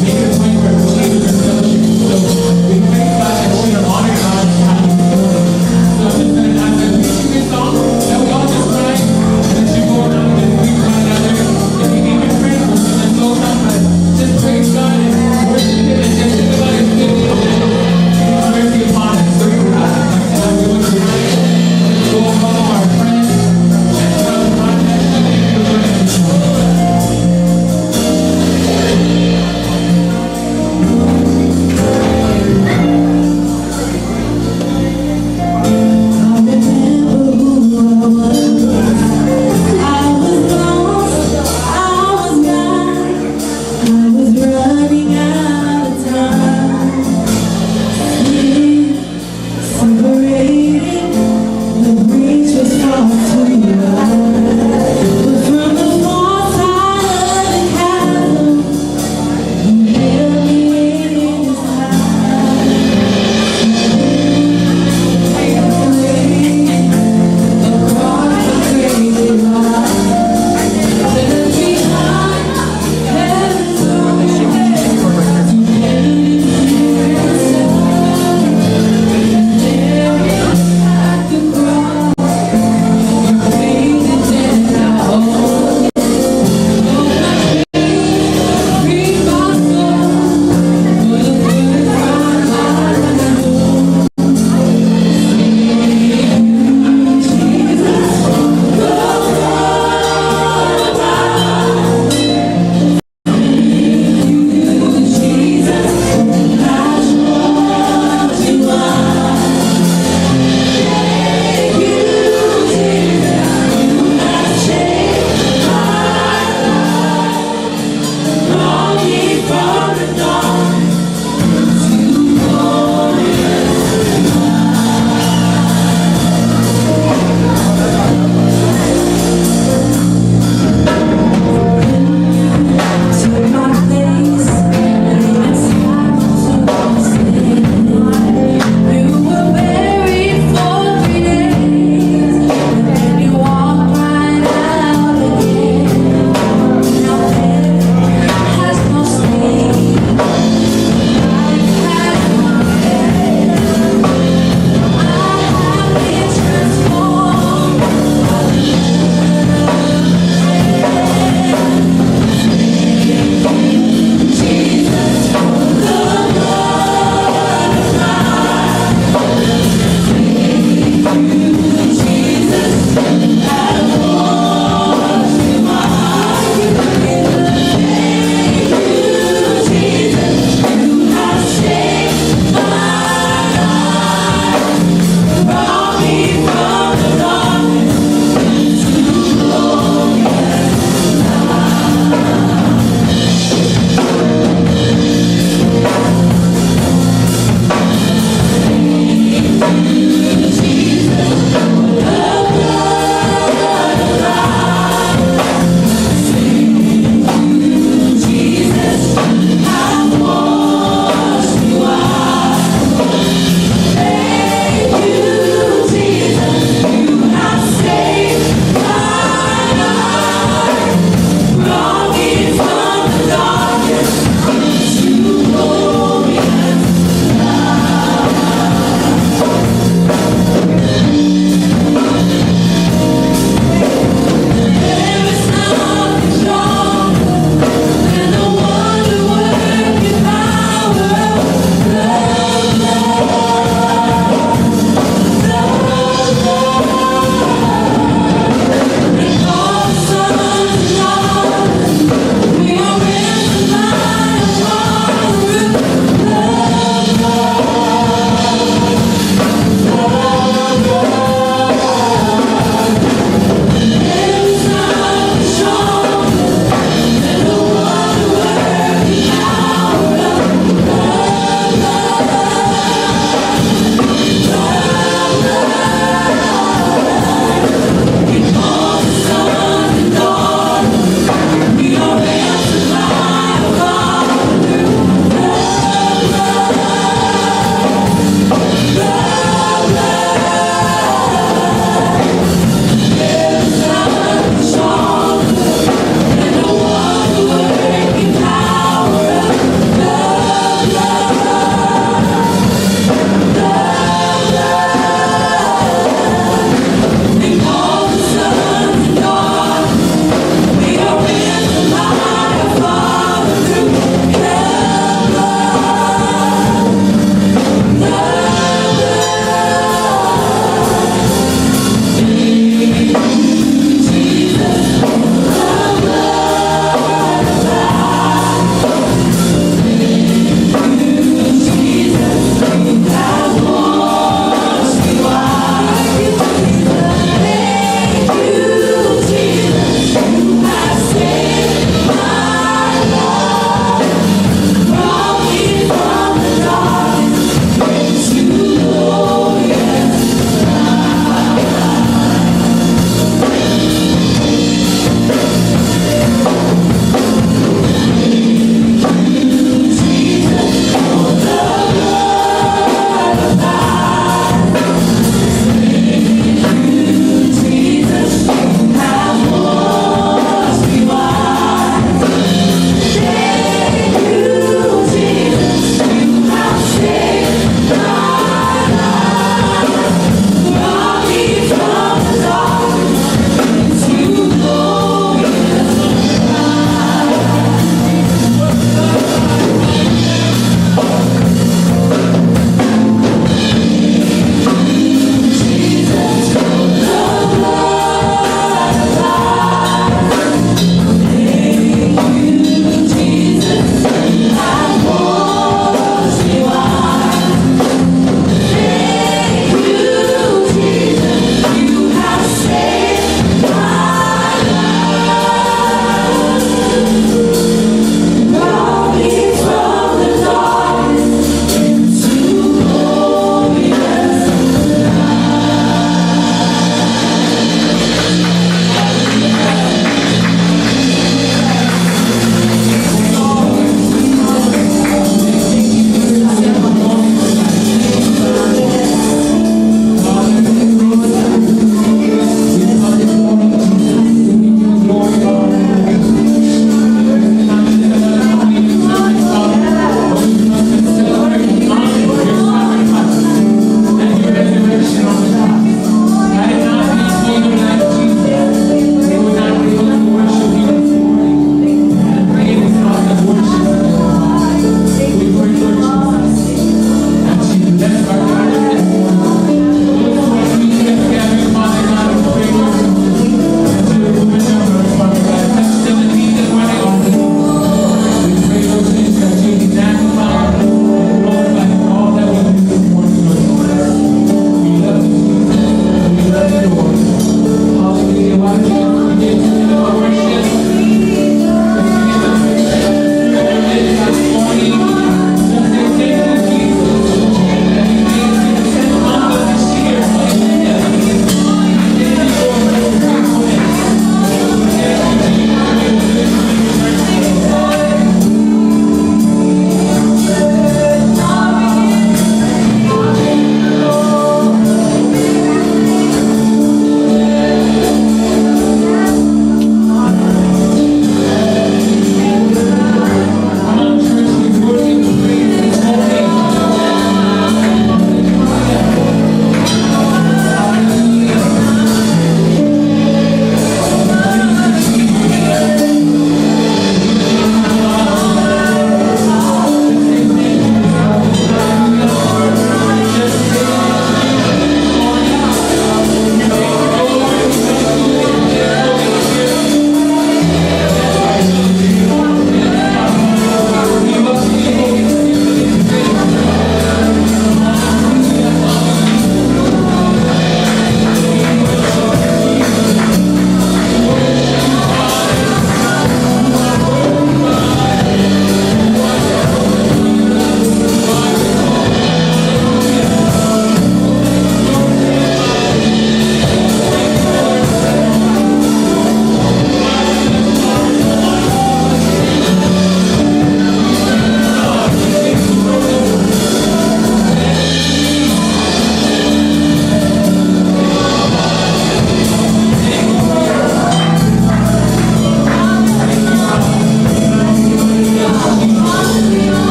Make it a point where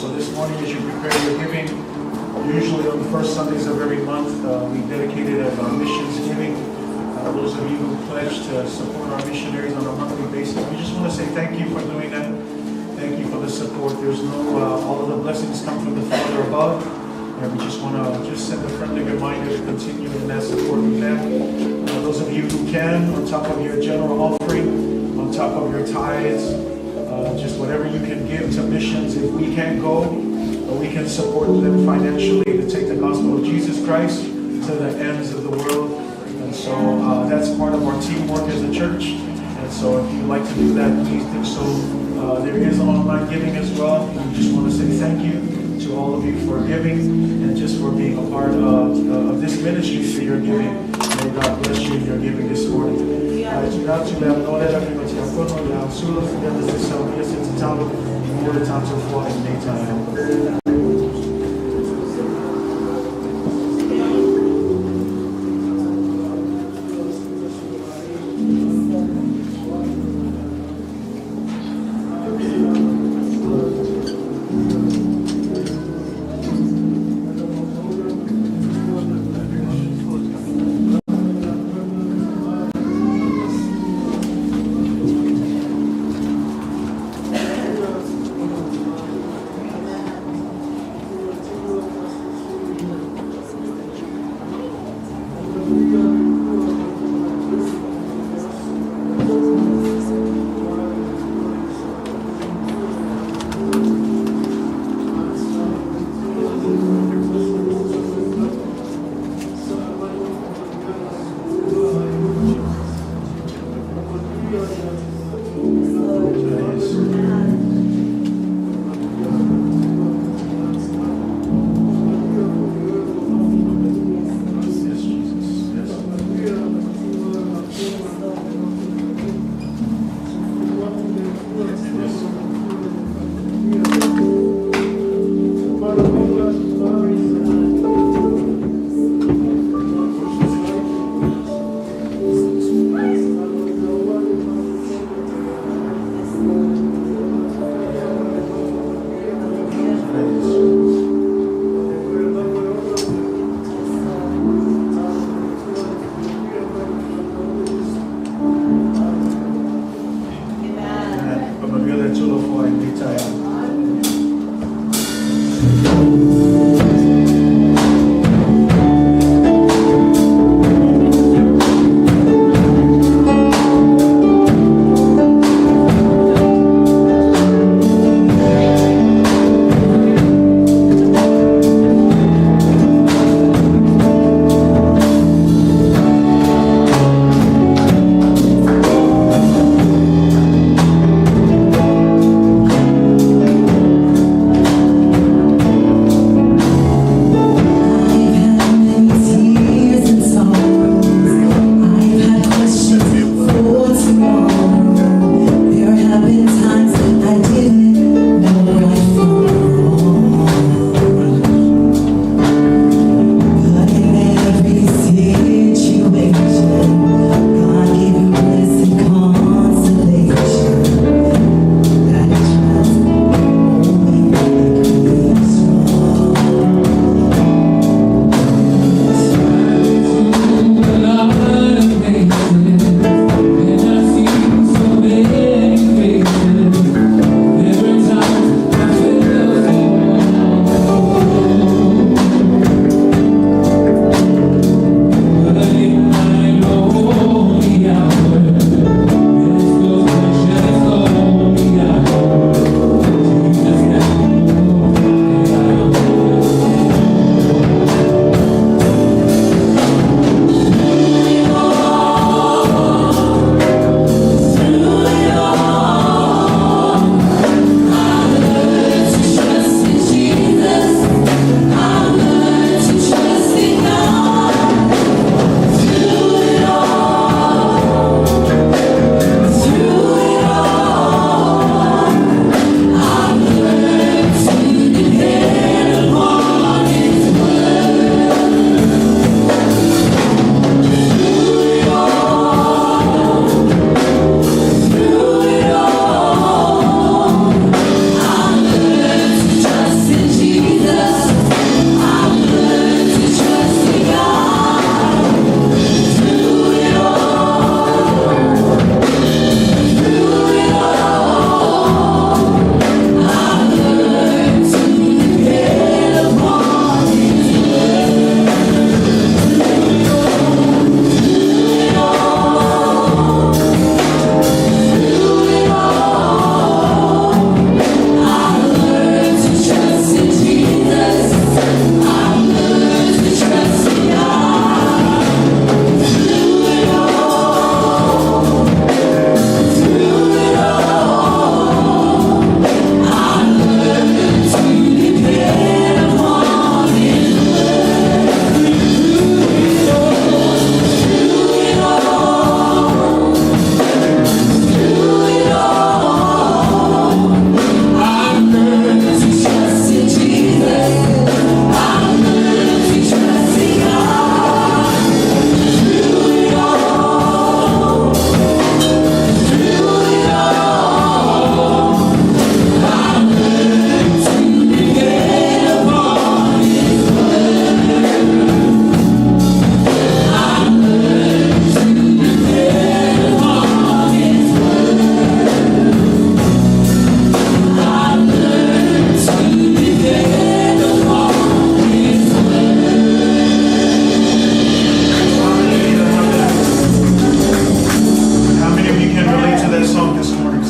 So this morning, as you prepare your giving, usually on the first Sundays of every month, we dedicate it as our missions giving. Those of you who pledge to support our missionaries on a monthly basis, we just want to say thank you for doing that. Thank you for the support. There's no, all of the blessings come from the Father above. And we just want to send a friendly reminder to continue in that supporting them. Those of you who can, on top of your general offering, on top of your tithes, just whatever you can give to missions. If we can't go, we can support them financially to take the gospel of Jesus Christ to the ends of the world. And so that's part of our teamwork as a church. And so if you'd like to do that, please do so. There is online giving as well. We just want to say thank you to all of you for giving and just for being a part of this ministry for your giving. May God bless you in your giving this morning.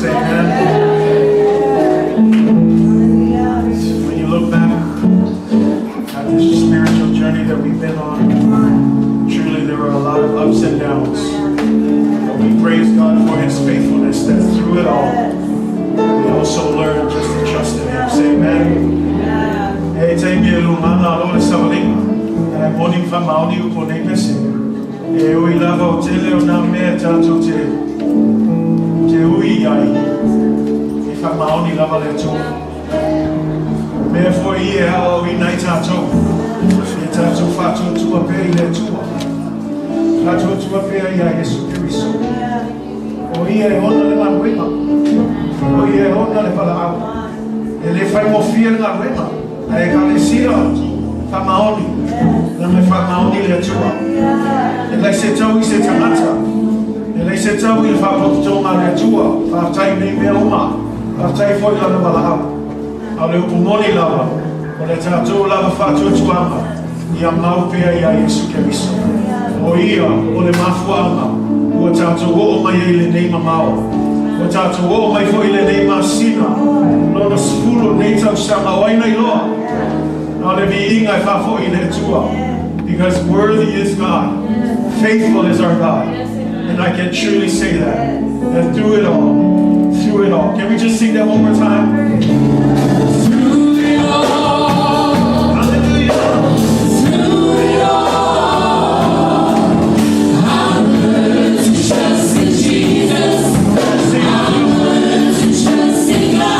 Say amen. When you look back at this spiritual journey that we've been on, truly there are a lot of ups and downs. But we praise God for His faithfulness, that through it all, we also learn just to trust in Him. Say amen. Hey, take me a little man, Lord, it's morning from Mauni upon a message. We love our tele on our mare tattoo te Uluai. If I'm Mauni lava le to. Therefore, here, how we night tattoo. We tattoo fatu to a pay le tua. Fatu to a pay, yes, very so. Oh, here, on the man wema. Oh, here, on the Palau. And if I'm more fear than wema, I can see it. Maoni, na me fa maoni le tua. E lei se tau I se tangata. E lei se tau I fa potonga le tua. Fa tai nei mea uma. Fa tai foi la na malahau. Au le upumoni lava. O le tātou lava fa tuama. Ia mau pea ia Yesu Keriso. O ia, o le mafuanga. O tātou o mai le nei mamao. O tātou o mai foi le nei masina. Lona sifulu nei tau sama waina I loa. Because worthy is God, faithful is our God, and I can truly say that through it all, can we just sing that one more time? Through it all, hallelujah, through it all, I learned to trust in Jesus, I learned to trust in God.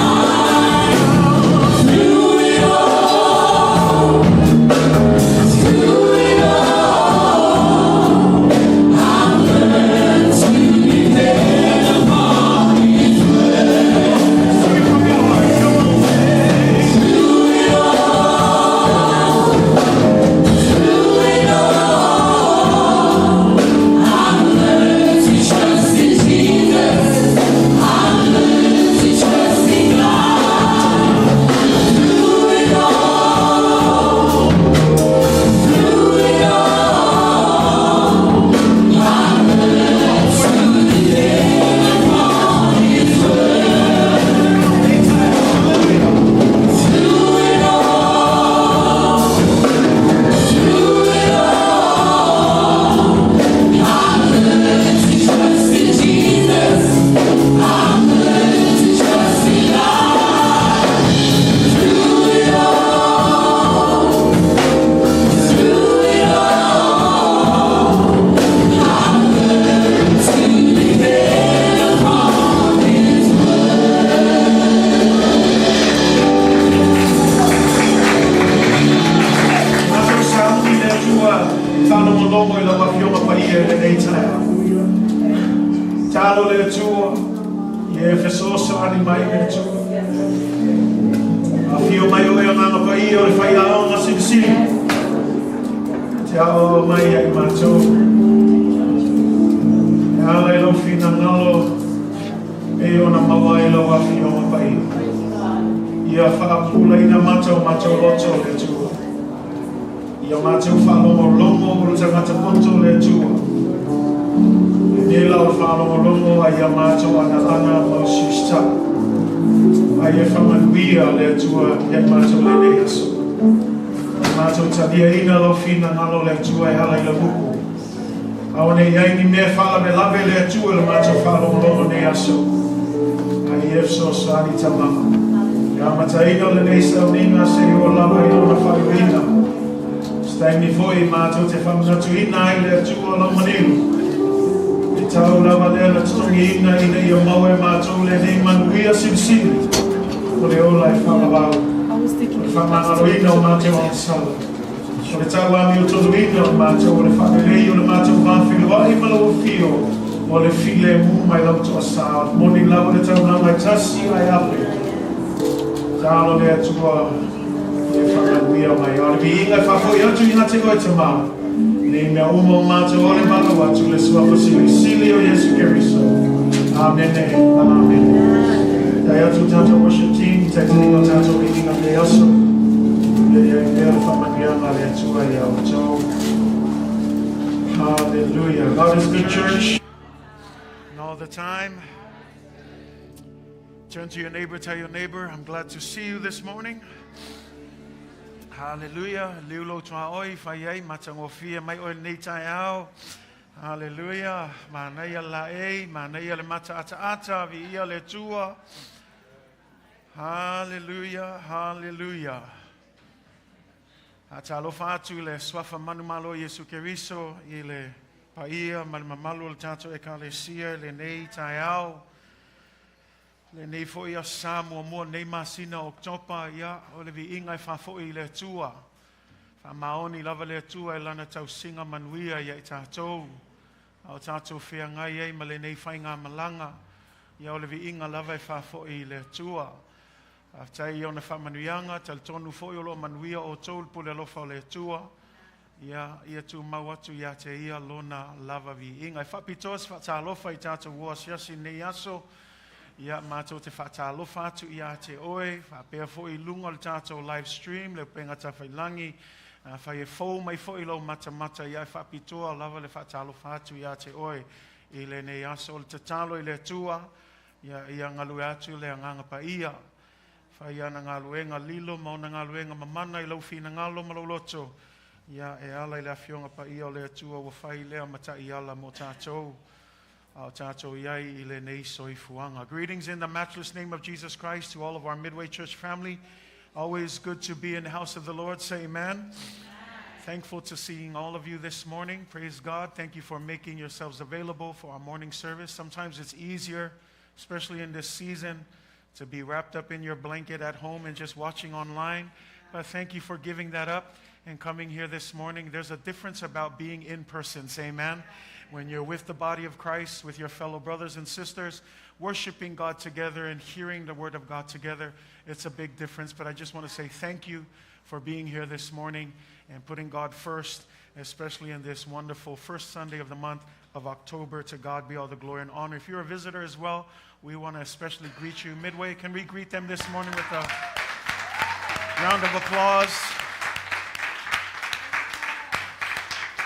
Ioane Ioane me fala me lave le Atua le macho fala o ne aso. Ai efso sari tamama. Ya mataina le nesa nina se o lava I ona faruina. Stai mi foi macho te famna tuina I le Atua lo manilu. E tau lava le la tongi ina ina I o maue macho le ne manuia simsini. O le ola I fala vau. O famana roina o macho on sala. O le tau ami o todo ina o macho o le whakelei o le macho whawhi Uluai malo o fio o le file mu mai lau to asa moni lau le tau na mai tasi ai ape talo le atua e whakanuia mai o le vi inga whakoi atu ina te koe te maa ne mea uma o macho o le malo atu le sua pasili sili o Yesu Keriso amen amen dai atu tato worship team te tinga tato reading of the aso Hallelujah. God is good, church. And all the time. Turn to your neighbor, tell your neighbor, I'm glad to see you this morning. Hallelujah. Liulo tuaoi, Faia, matangofia, mai oi nei tai au. Hallelujah. Manaya lae, manaya le mata ata vi ia le tua. Hallelujah, hallelujah. Atalofa atu le swafa manumalo Yesu Keriso, i le paia, manumalo le tato ekalesia, le nei tai au. Le nei foi a Samoa mo nei masina Oktopa ia o le vi ingai fa foi le tua. Fa maoni lava le tua e lana tau singa manuia ia i tātou. Au tātou whia ngai ei ma le nei whainga malanga. Ia o le vi inga lava e fa foi le tua. A tai i ona wha manuianga, tal tonu foi o lo manuia o tol pule lofa o le tua. Ia tu mawatu ia te ia lona lava vi ingai. Whapitos fa tā lofa i tātou ua siasi nei aso. Ia mātou te whatalofa atu ia te oe, whapea fōi lunga le tātou live stream, leo pengata whailangi, whai e Feau mai fōi lau mata ia whapitoa, lava le whatalofa atu ia te oe, i le nei aso le tatalo i le tua, ia ngalue atu le anganga pa ia, whai ana ngaluenga lilo, mauna ngaluenga mamana i lau whina ngalo malauloto, ia e ala i le awhionga pa ia o le tua, wa whai lea mata i ala mo tātou. Greetings in the matchless name of Jesus Christ to all of our Midway Church family. Always good to be in the house of the Lord. Say amen. Amen. Thankful to seeing all of you this morning. Praise God. Thank you for making yourselves available for our morning service. Sometimes it's easier, especially in this season, to be wrapped up in your blanket at home and just watching online. But thank you for giving that up and coming here this morning. There's a difference about being in person. Say amen. When you're with the body of Christ, with your fellow brothers and sisters, worshiping God together and hearing the word of God together, it's a big difference. But I just want to say thank you for being here this morning and putting God first, especially in this wonderful first Sunday of the month of October. To God be all the glory and honor. If you're a visitor as well, we want to especially greet you. Midway, can we greet them this morning with a round of applause?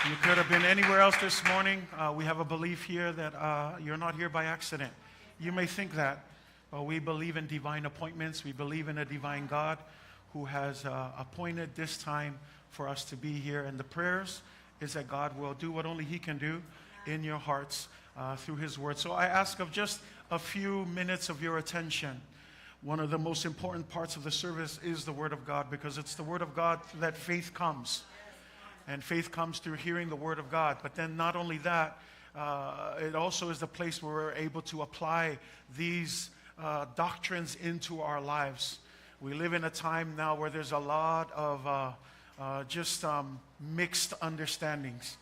You could have been anywhere else this morning. We have a belief here that you're not here by accident. You may think that, but we believe in divine appointments. We believe in a divine God who has appointed this time for us to be here. And the prayers is that God will do what only He can do in your hearts through His word. So I ask of just a few minutes of your attention. One of the most important parts of the service is the word of God, because it's the word of God that faith comes. And faith comes through hearing the word of God. But then not only that, it also is the place where we're able to apply these doctrines into our lives. We live in a time now where there's a lot of mixed understandings.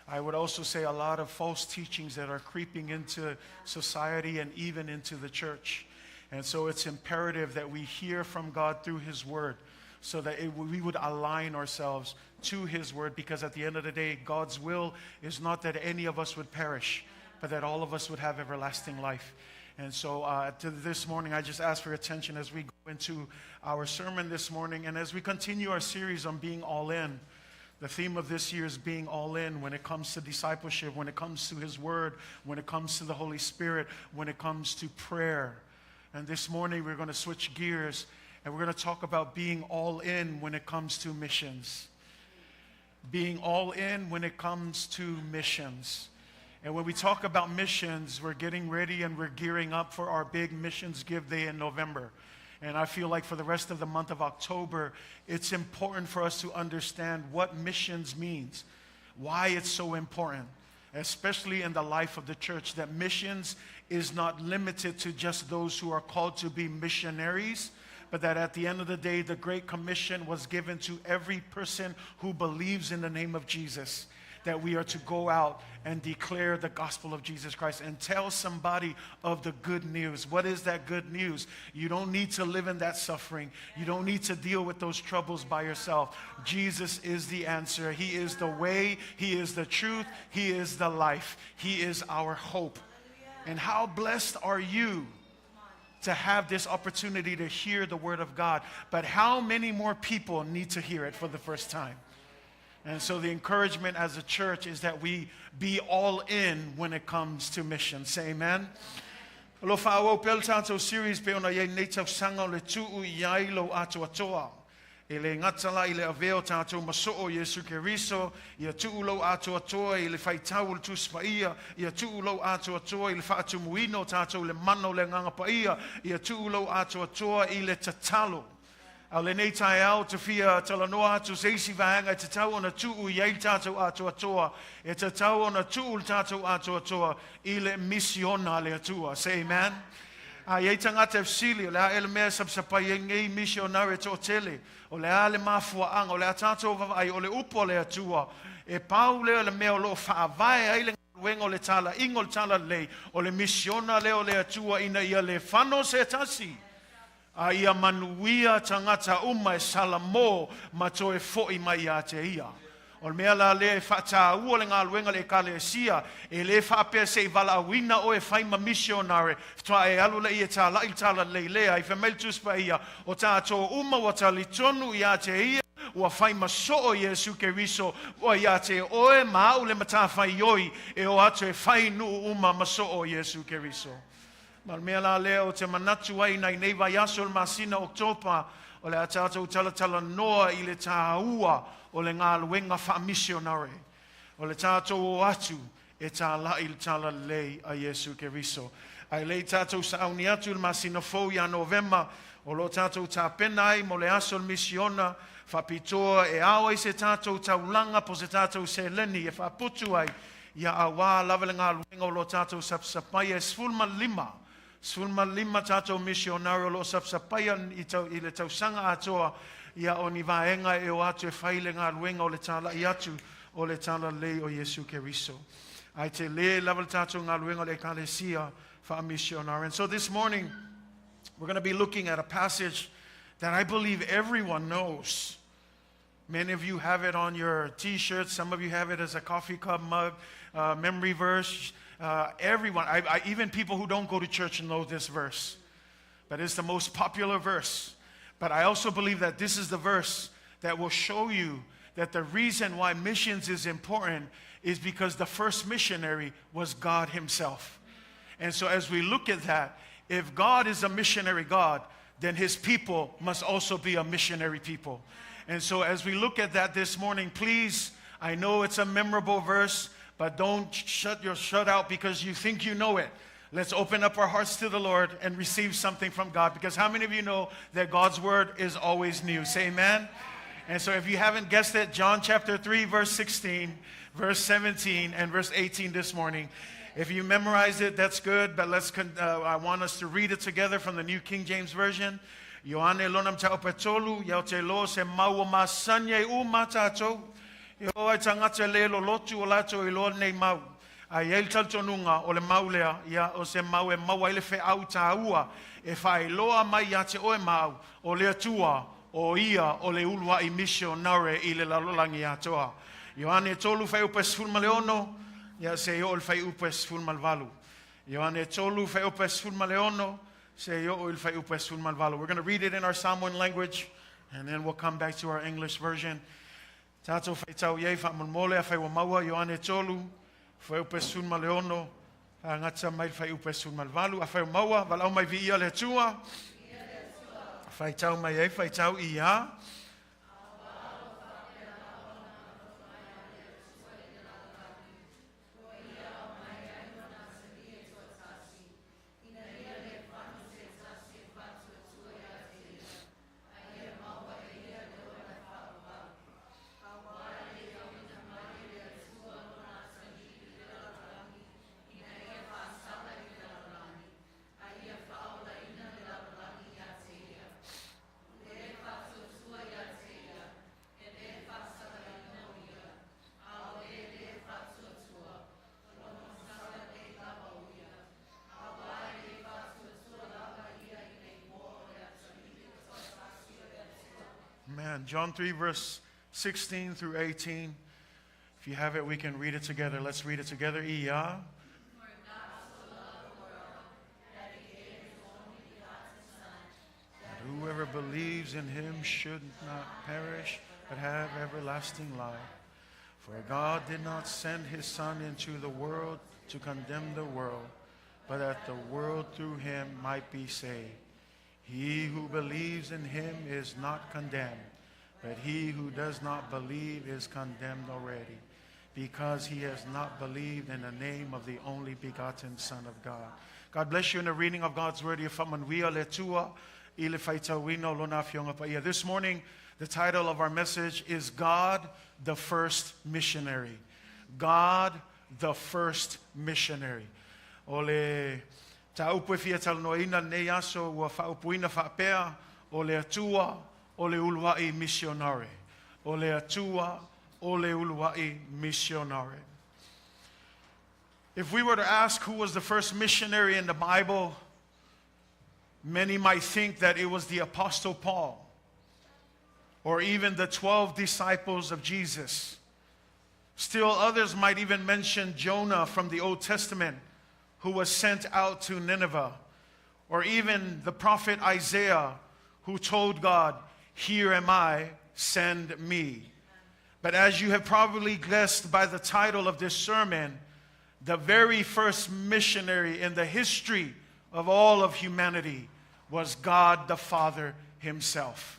I would also say a lot of false teachings that are creeping into society and even into the church. And so it's imperative that we hear from God through His word, so that we would align ourselves to His word, because at the end of the day, God's will is not that any of us would perish, but that all of us would have everlasting life. And so this morning, I just ask for your attention as we go into our sermon this morning, and as we continue our series on being all in. The theme of this year is being all in when it comes to discipleship, when it comes to His word, when it comes to the Holy Spirit, when it comes to prayer. And this morning, we're going to switch gears, and we're going to talk about being all in when it comes to missions. Being all in when it comes to missions. And when we talk about missions, we're getting ready and we're gearing up for our big missions give day in November. And I feel like for the rest of the month of October, it's important for us to understand what missions means, why it's so important, especially in the life of the church, that missions is not limited to just those who are called to be missionaries, but that at the end of the day, the Great Commission was given to every person who believes in the name of Jesus, that we are to go out and declare the gospel of Jesus Christ and tell somebody of the good news. What is that good news? You don't need to live in that suffering. You don't need to deal with those troubles by yourself. Jesus is the answer. He is the way. He is the truth. He is the life. He is our hope. And how blessed are you to have this opportunity to hear the word of God. But how many more people need to hear it for the first time? And so the encouragement as a church is that we be all in when it comes to mission. Say amen. Lo whaau pel tātou series pe ona iei nei tau sanga o le tuu i ai lo Atoatoa. E le ngatala i le aveo tātou masoo Yesu Keriso, ia tuu lo Atoatoa i le whaitau le tuspaia, ia tuu lo Atoatoa i le whaatumuino tātou le mano le ngangapaia, ia tuu lo Atoatoa i le tatalo. Au le nei tai au te fia talanoa atu seisi vahanga te tau ona tuu i ei tātou Atoatoa, e te tau ona tuu le tātou Atoatoa i le Misiona le atua. Say amen. Iei tangata fsili, o le a ele mea sapsapai e ngei Missionary to tele, o le a le mafuaanga, o le a tātou vavai, o le upo le atua, e pau leo le mea o lo whaavai ai le wengo le tala, ingo le tala lei, o le Misiona leo le atua ina ia le whano se tasi. A ia manuia tangata uma e salamo ma toe fo'i mai a te ia. O le mea la le whata ua le ngā luenga le kale sia, e le whapea se i vala awina o e whaima Missionare, toa e alu le i e tā lai tala leilea, i whamel tuspa ia, o tātou uma wa tali tonu i a te ia, ua whaima so o Yesu Keriso, o i a te oe ma au le mata whai oi, e o atu e whai nu uma ma so o Yesu Keriso. Ma mea la leo te manatu ai nei nei vai aso le masina Oktopa o le atatou talatala noa i le tāua o le ngā luenga wha Missionary. O le tātou o atu e tā lai le tala lei a Yesu Keriso. Ai lei tātou sa auni atu le masina Feau ia November o lo tātou tā penai mo le aso le Misiona wha pitoa e awa i se tātou taulanga po se tātou se leni e wha putu ai ia Auala lava le ngā luenga o lo tātou sapsapai e sfulma lima tātou Missionare o lo sapsapaia i le tausanga atoa ia o ni vaenga e o atu e whaile ngā luenga o le tala i atu o le tala lei o Yesu Keriso. Ai te le lava tātou ngā luenga o le kalesia wha Missionare. And so this morning we're going to be looking at a passage that I believe everyone knows. Many of you have it on your t-shirts. Some of you have it as a coffee cup mug, memory verse. Everyone, even people who don't go to church know this verse. But it's the most popular verse. But I also believe that this is the verse that will show you that the reason why missions is important is because the first missionary was God himself. And so as we look at that, if God is a missionary God, then his people must also be a missionary people. And so as we look at that this morning, please, I know it's a memorable verse, but don't shut out because you think you know it. Let's open up our hearts to the Lord and receive something from God. Because how many of you know that God's word is always new? Say amen. And so if you haven't guessed it, John chapter 3, verse 16, verse 17, and verse 18 this morning. If you memorized it, that's good. But I want us to read it together from the New King James Version. Ioane lonam ta opetolu, yau te lo se maua masanye u matato. Yo ai tangata le lo lotu o lato I lo nei mau. Ai el taltonunga o le maulea ia o se mau e mau ele fe au taua e fai loa mai ia te oe mau o le atua o ia o le Uluai Missionare I le lalolangi atoa. Ioane tolu fai upes fulma leono ia se yo il fai upes fulma valu. Ioane tolu fai upes fulma leono se yo il fai upes fulma valu. We're going to read it in our Samoan language and then we'll come back to our English version. Tato fai tau iei fa mole fai wa maua Ioane tolu fai upesun ma leono ngata mai fai upesun ma valu a fai maua valau mai vi ia le tua fai tau mai ei fai tau ia Man, John 3, verse 16 through 18. If you have it, we can read it together. Let's read it together. Ia. That whoever believes in him should not perish, but have everlasting life. For God did not send his Son into the world to condemn the world, but that the world through him might be saved. He who believes in him is not condemned, but he who does not believe is condemned already, because he has not believed in the name of the only begotten Son of God. God bless you in the reading of God's word. This morning, the title of our message is God, the First Missionary. God, the First Missionary. Ole taupu fia talnoina ne yaso wa faupuina fapea ole Atua ole Uluai Missionare. Ole Atua ole Uluai Missionare. If we were to ask who was the first missionary in the Bible, many might think that it was the Apostle Paul or even the 12 disciples of Jesus. Still others might even mention Jonah from the Old Testament, who was sent out to Nineveh, or even the prophet Isaiah, who told God, "Here am I, send me." But as you have probably guessed by the title of this sermon, the very first missionary in the history of all of humanity was God the Father himself.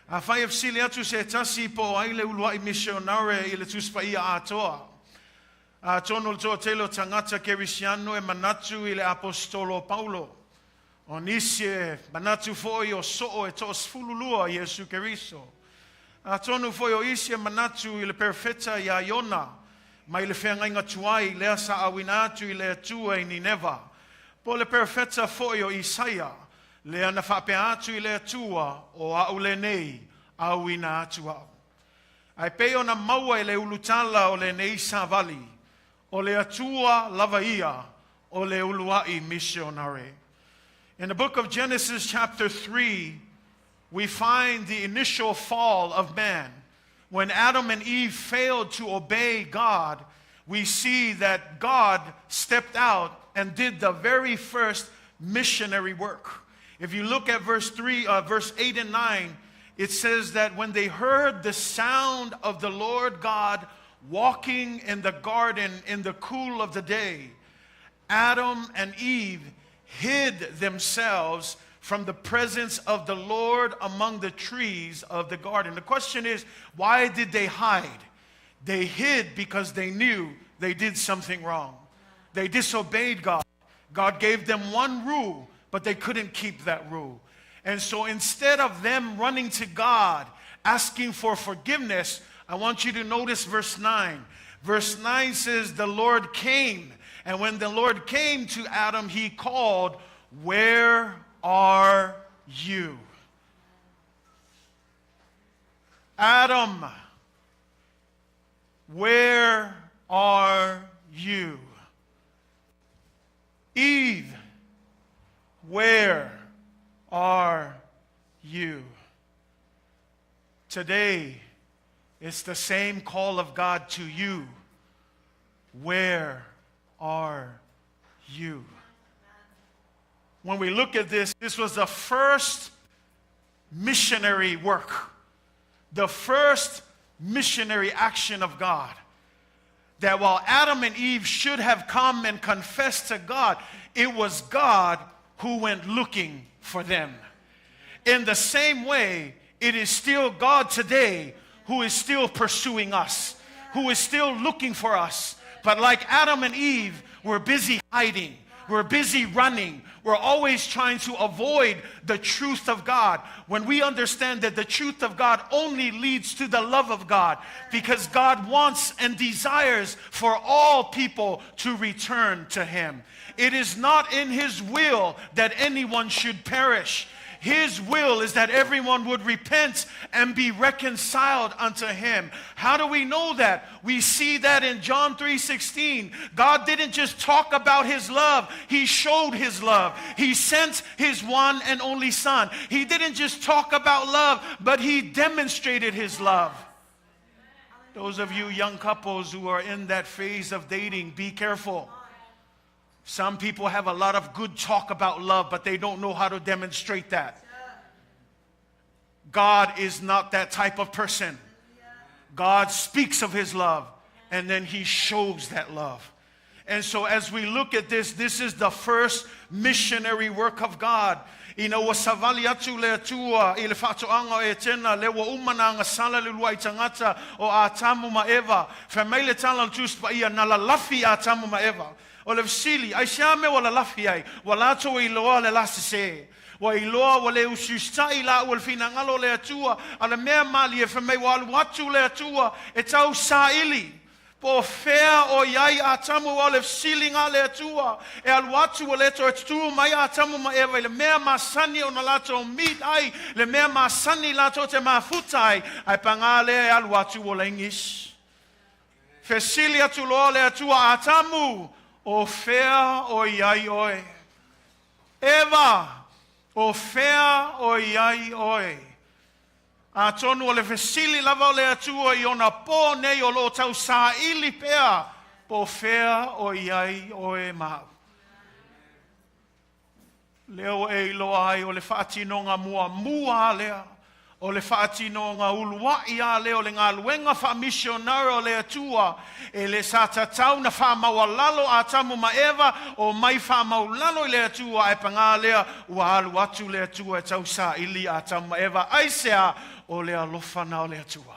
Faia fsiliatu se tasi po aile Uluai Misionare ile tuspaia Atoa. Tono to telo tangata kerisiano e manatu ile apostolo Paulo. Onisie manatu foi o so e tos fululua Yesu Keriso. Tonu foi o isie manatu ile perfetta ya Iona. Ma ile fenga inga tuai le sa awinatu ile Atua e Nineva. Po le perfetta foi o Isaia. Le ana fapeatu ile Atua o aule nei awinatu. Ai peo na maua ile ulutala o le nei sa vali. Ole Atua lavaia, ole Uluai Missionare. In the book of Genesis chapter 3, we find the initial fall of man. When Adam and Eve failed to obey God, we see that God stepped out and did the very first missionary work. If you look at verse 8 and 9, it says that when they heard the sound of the Lord God walking in the garden in the cool of the day, Adam and Eve hid themselves from the presence of the Lord among the trees of the garden. The question is, why did they hide? They hid because they knew they did something wrong. They disobeyed God. God gave them one rule, but they couldn't keep that rule. And so instead of them running to God, asking for forgiveness, I want you to notice verse 9. Verse 9 says, the Lord came. And when the Lord came to Adam, he called, "Where are you?" Adam, where are you? Eve, where are you? Today, it's the same call of God to you. Where are you? When we look at this, this was the first missionary work, the first missionary action of God. That while Adam and Eve should have come and confessed to God, it was God who went looking for them. In the same way, it is still God today who is still pursuing us, who is still looking for us. But like Adam and Eve, we're busy hiding. We're busy running. We're always trying to avoid the truth of God, when we understand that the truth of God only leads to the love of God, because God wants and desires for all people to return to Him. It is not in His will that anyone should perish. His will is that everyone would repent and be reconciled unto Him. How do we know that? We see that in John 3:16. God didn't just talk about His love. He showed His love. He sent His one and only Son. He didn't just talk about love, but He demonstrated His love. Those of you young couples who are in that phase of dating, be careful. Some people have a lot of good talk about love, but they don't know how to demonstrate that. God is not that type of person. God speaks of His love, and then He shows that love. And so as we look at this, this is the first missionary work of God. Ina wa savali atu le atua I le whatoanga e tena le wa umana ngā sala le Uluai tangata o Atamu ma Eva. Whamei le tala tūspa ia na la lafi Atamu ma Eva. O le visili, ai sia me wa la lafi ai, wa lato I loa le lasi se. Wa I loa wa le usustai la ua le fina ngalo le atua, a le mea mali e whamei wa alu atu le atua, e tau sa ili. Po fea o iai Atamu o le silinga le atua. E aluatu o le to e tu mai Atamu ma Eva. Le mea masani o na lato meat ai. Le mea masani lato te mafuta ai. Ai pangale e aluatu o le ingis. Fe sili atu lo le atua Atamu. O fea o iai oe. Eva. O fea o iai oe. A tonu o le fesili lava o le atua I ona po nei o lo tau sa ili pea po fea o iai o e mau. Leo e Uluai o le whaatinonga mua lea. O le whaatinonga Ulua'i a leo le ngā luenga wha Misionare o le atua. E le sa tatau na wha mawalalo a tamu ma Eva o mai wha maulalo I le atua e pangā lea ua alu atu le atua e tau sa ili a tamu ma Eva. Aisea o le alofa na o le atua.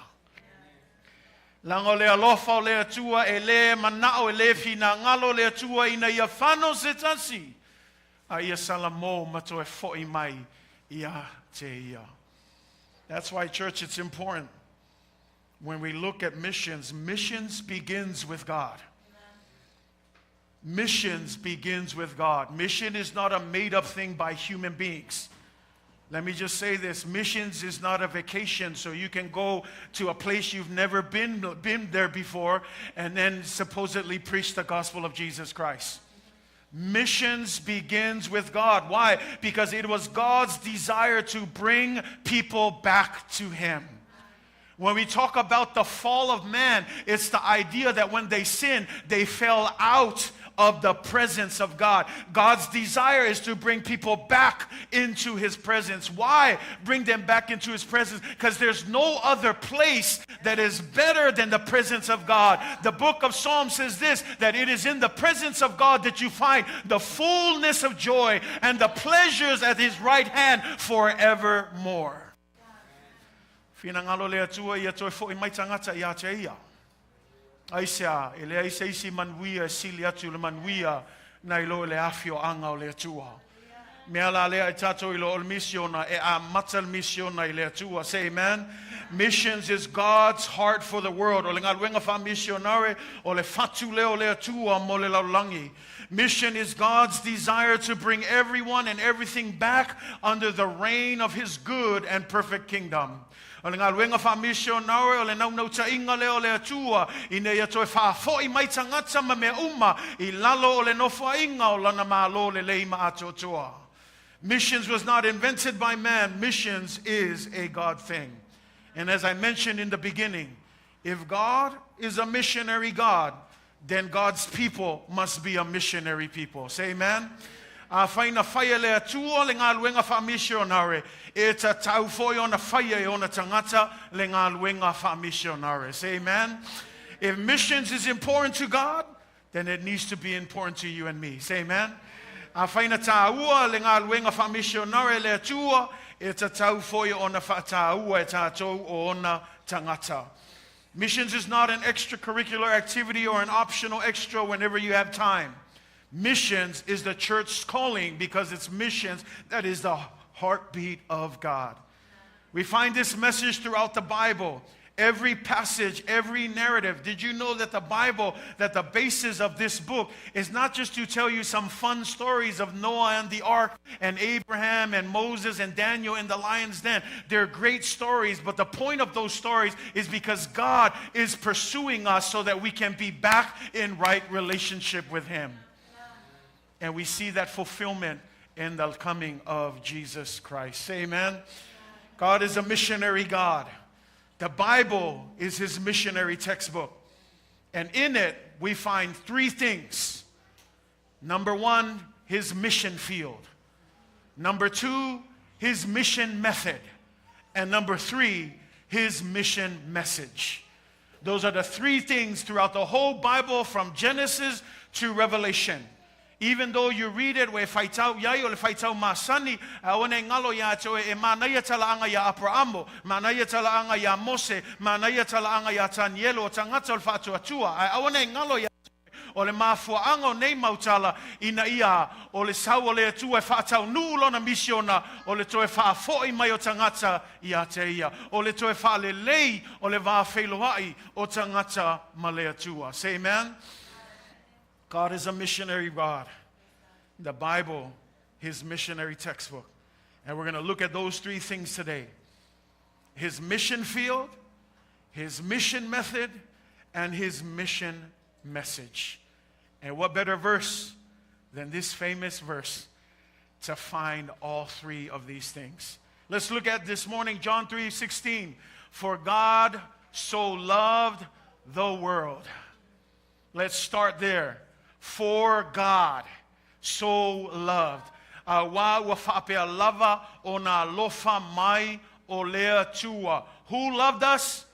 Lango le alofa o le atua e le manao e le fina ngalo le atua ina ia whano se tasi. A ia salamo mato e fo'i mai ia te ia. That's why, church, it's important. When we look at missions, missions begins with God. Missions begins with God. Mission is not a made-up thing by human beings. Let me just say this. Missions is not a vacation, so you can go to a place you've never been there before and then supposedly preach the gospel of Jesus Christ. Missions begins with God. Why? Because it was God's desire to bring people back to Him. When we talk about the fall of man, it's the idea that when they sinned, they fell out of the presence of God. God's desire is to bring people back into His presence. Why bring them back into His presence? Because there's no other place that is better than the presence of God. The book of Psalms says this, that it is in the presence of God that you find the fullness of joy and the pleasures at His right hand forevermore. Finangalo le atua ia toi fo'i mai tangata ia te ia. Aisea, e le aise isi manuia sili atu le manuia na ilo le afio anga o le atua. Mea la lea I tato ilo o le Misiona e a mata le Misiona I le atua. Say amen. Missions is God's heart for the world. O le ngā luenga wha Misionare o le fatu leo le atua mo le laulangi. Mission is God's desire to bring everyone and everything back under the reign of His good and perfect kingdom. O le ngā luenga wha Misionare o le nau ta inga leo le atua I nei atoe wha fo'i mai tangata ma mea uma I lalo o le nofa inga o lana malo le leima Atoatoa. Missions was not invented by man. Missions is a God thing. And as I mentioned in the beginning, if God is a missionary God, then God's people must be a missionary people. Say amen. Faina Faia le atua le ngā luenga wha Misionare. E ta tau foi ona Faia e ona tangata le ngā luenga wha Misionare. Say amen. If missions is important to God, then it needs to be important to you and me. Say amen. Faina Taumua le ngā luenga wha Misionare le atua. E ta tau foi ona wha Taumua e tātou o ona tangata. Missions is not an extracurricular activity or an optional extra whenever you have time. Missions is the church's calling because it's missions that is the heartbeat of God. We find this message throughout the Bible. Every passage, every narrative. Did you know that the Bible, that the basis of this book is not just to tell you some fun stories of Noah and the ark and Abraham and Moses and Daniel in the lion's den. They're great stories, but the point of those stories is because God is pursuing us so that we can be back in right relationship with Him. And we see that fulfillment in the coming of Jesus Christ. Say amen. God is a missionary God. The Bible is His missionary textbook. And in it, we find three things. Number one, His mission field. Number two, His mission method. And number three, His mission message. Those are the three things throughout the whole Bible from Genesis to Revelation. Even though you read it, where faitau yai o le faitau masani, one ngalo ya to e manaya talaanga ya Abrahamo, manaya talaanga ya Mose, manaya talaanga ya Tanielo, tangata o fatu Atua. I one ngalo ya o le mafuaanga nei mautala ina ia o le sau o le atua e whaatau nuulona Misiona o le toe whaafoi mai o tangata ia te ia o le toe whaalelei o le whawheloai o tangata ma le atua. Say amen. God is a missionary God. The Bible, his missionary textbook. And we're going to look at those three things today. His mission field, his mission method, and his mission message. And what better verse than this famous verse to find all three of these things. Let's look at this morning, John 3:16. For God so loved the world. Let's start there. For God so loved. Wa wafapea lava ona lofa mai o lea tua. Who loved us?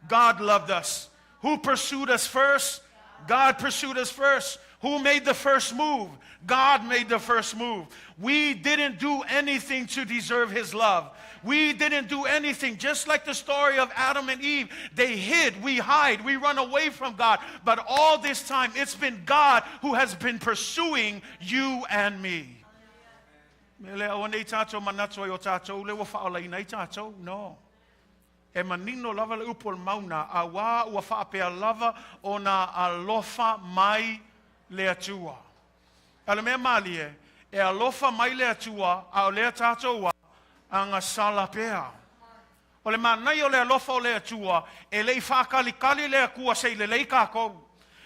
God loved us. Who pursued us first? God pursued us first. Who made the first move? God made the first move. We didn't do anything to deserve his love. We didn't do anything. Just like the story of Adam and Eve, they hid, we hide, we run away from God. But all this time, it's been God who has been pursuing you and me. No. E manino lava le upol mauna, a wā ua whaapea lava o na alofa mai le atua. Ala mea malie, e alofa mai le atua, a o le tātou a ngā sala pea. O le manai o le alofa o le atua, e lei whakalikali le akua sei le lei kākou.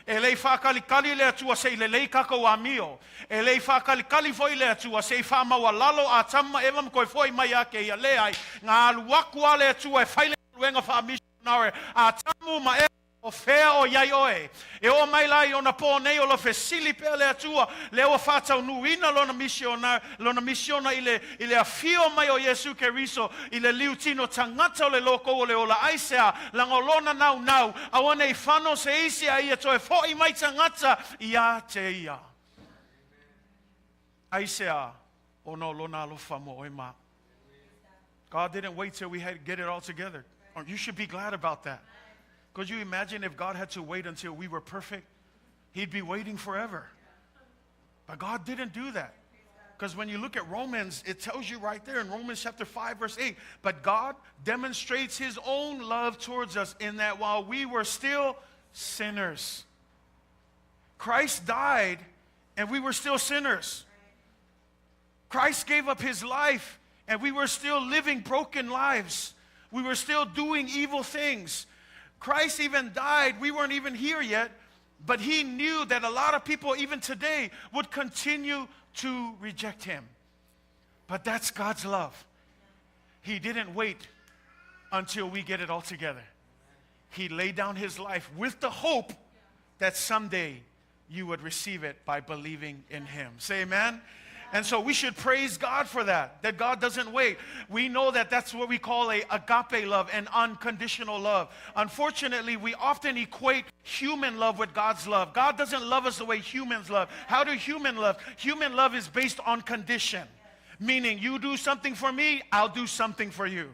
E lei whakalikali le atua sei le lei kākou a mio. E lei whakalikali foi le atua sei whamaua lalo a tama ewa mkoi foi mai ake ia leai. Ngā aluakua le atua e whaile luenga wha Missionary a tamu ma e o Feau o iai oe. E o mai lai o na po nei o lo fesili pe le atua le o whatau nuina lona Misiona ile a fio mai o Yesu Keriso ile liutino tangata o le loko o le Uluai sea langolona nau a wane I whano se isi a ia toe fo I mai tangata ia te ia. Aisea o no lona alofa mo oe ma. God didn't wait till we had to get it all together. You should be glad about that. Could you imagine if God had to wait until we were perfect? He'd be waiting forever. But God didn't do that. Because when you look at Romans, it tells you right there in Romans chapter 5, verse 8, but God demonstrates his own love towards us in that while we were still sinners, Christ died and we were still sinners. Christ gave up his life and we were still living broken lives. We were still doing evil things. Christ even died. We weren't even here yet, but he knew that a lot of people even today would continue to reject him. But that's God's love. He didn't wait until we get it all together. He laid down his life with the hope that someday you would receive it by believing in him. Say amen. And so we should praise God for that God doesn't wait. We know that that's what we call a agape love, an unconditional love. Unfortunately, we often equate human love with God's love. God doesn't love us the way humans love. How do humans love? Human love is based on condition. Meaning, you do something for me, I'll do something for you.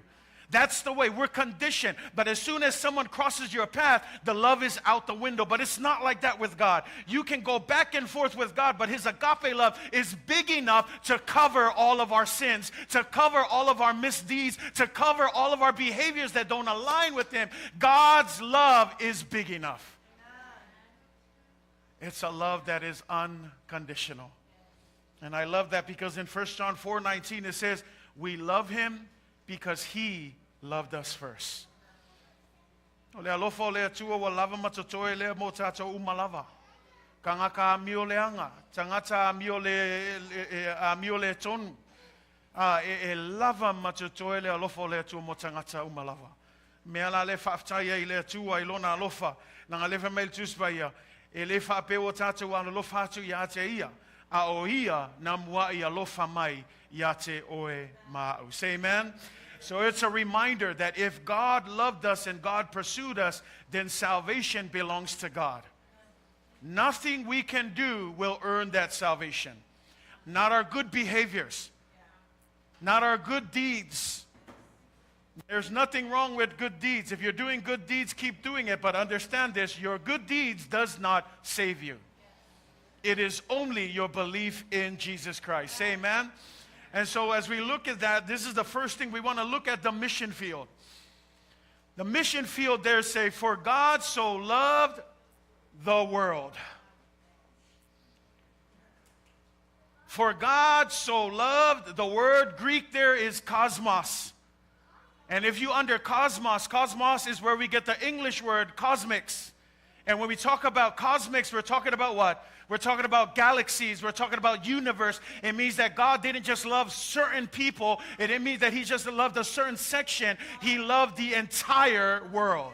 That's the way we're conditioned. But as soon as someone crosses your path, the love is out the window. But it's not like that with God. You can go back and forth with God, but his agape love is big enough to cover all of our sins, to cover all of our misdeeds, to cover all of our behaviors that don't align with him. God's love is big enough. It's a love that is unconditional. And I love that because in 1 John 4:19 it says, we love him because he loved us first. O le alofa o le atua wa lava matatoe lea mo tātou umalava. Kangaka amio leanga, tangata amio le tonu. E lava matatoe le alofa o le atua mo tangata umalava. Mea la le whaaftaia I le atua I lona alofa, nanga lewa meil tuspaia, e le whaapeo o tātou ana lofa atu ia te ia, a o ia na mua I alofa mai ia te oe mau. Say amen. So it's a reminder that if God loved us and God pursued us, then salvation belongs to God. Nothing we can do will earn that salvation. Not our good behaviors, not our good deeds. There's nothing wrong with good deeds. If you're doing good deeds, keep doing it. But understand this, your good deeds does not save you. It is only your belief in Jesus Christ. Say amen. And so as we look at that, this is the first thing we want to look at, the mission field. The mission field there say, for God so loved the world. For God so loved, the word Greek there is cosmos. And if you under cosmos, cosmos is where we get the English word cosmics. And when we talk about cosmics, we're talking about what? We're talking about galaxies. We're talking about universe. It means that God didn't just love certain people. It didn't mean that he just loved a certain section. He loved the entire world.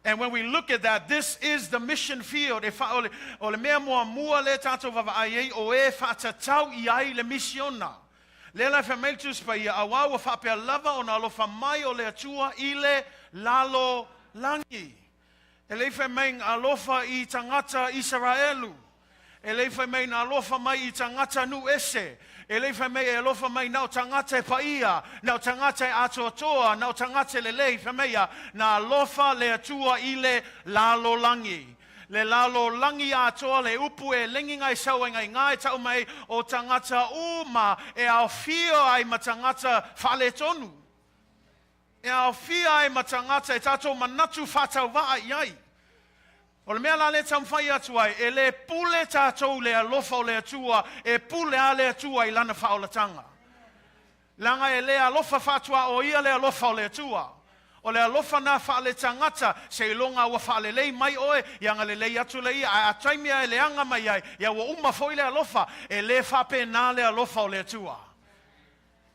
And when we look at that, this is the mission field. Lela femeltus pa ia awawa fa pe lava ona lo fa mai o le atua ile lalo langi. Ele fe mai alofa I tangata Israelu. Ele fe mai na alofa mai I tangata nu ese. Ele fe mai alofa mai na tangata paia, na tangata Atoatoa, na tangata lele fe mai na alofa le atua ile lalo langi. Le lalo langi atoa le upu e lengi ngai saua ngai ngai tau mai o tangata uma e au fio ai matangata fale tonu. E au fio ai matangata e tato manatu fatau waa iai. O le mea la le tamwhai atuai e le pule tatou le alofa o le atua e pule a le atua I lana whaolatanga. Langa e le alofa fatua o ia le alofa o le atua. O le alofa na whaale tangata, se ilonga ua whaale lei mai oe, ianga le lei atu lei, a taimia e le anga mai ai, ia ua uma foi le alofa, e le whape nā le alofa o le atua.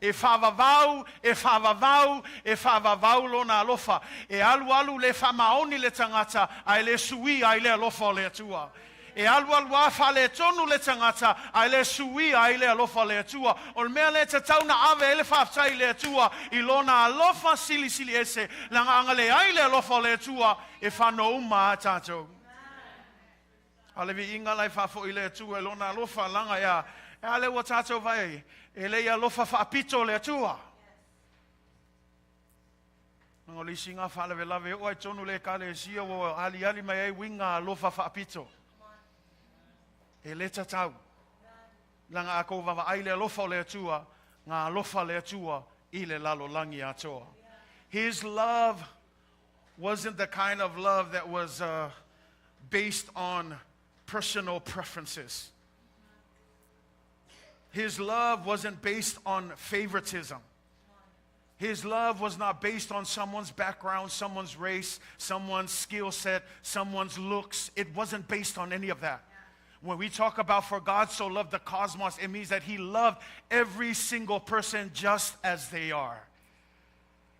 E whavavau, e whavavau, e whavavau lona alofa, e alu le whamaoni le tangata, ai le sui ai le alofa o le atua. E alu a whale tonu le tangata, ai le sui ai le alofa le atua. O le mea le te tauna ave ele whaftai le atua, I lona alofa sili ese, langa anga le ai le alofa le atua, e whano uma tātou. Alevi inga lai whafo I le atua, e lona alofa langa ia, e ale wa tātou vai, e le alofa whaapito le atua. Ngo li singa whalewe lave, oai tonu le kale sia, o ali mai ai winga alofa whaapito. E le tatau. Langa a kou wawa ai le alofa o le atua, ngā alofa le atua I le lalo langi atoa. His love wasn't the kind of love that was based on personal preferences. His love wasn't based on favoritism. His love was not based on someone's background, someone's race, someone's skill set, someone's looks. It wasn't based on any of that. When we talk about for God so loved the cosmos, it means that he loved every single person just as they are.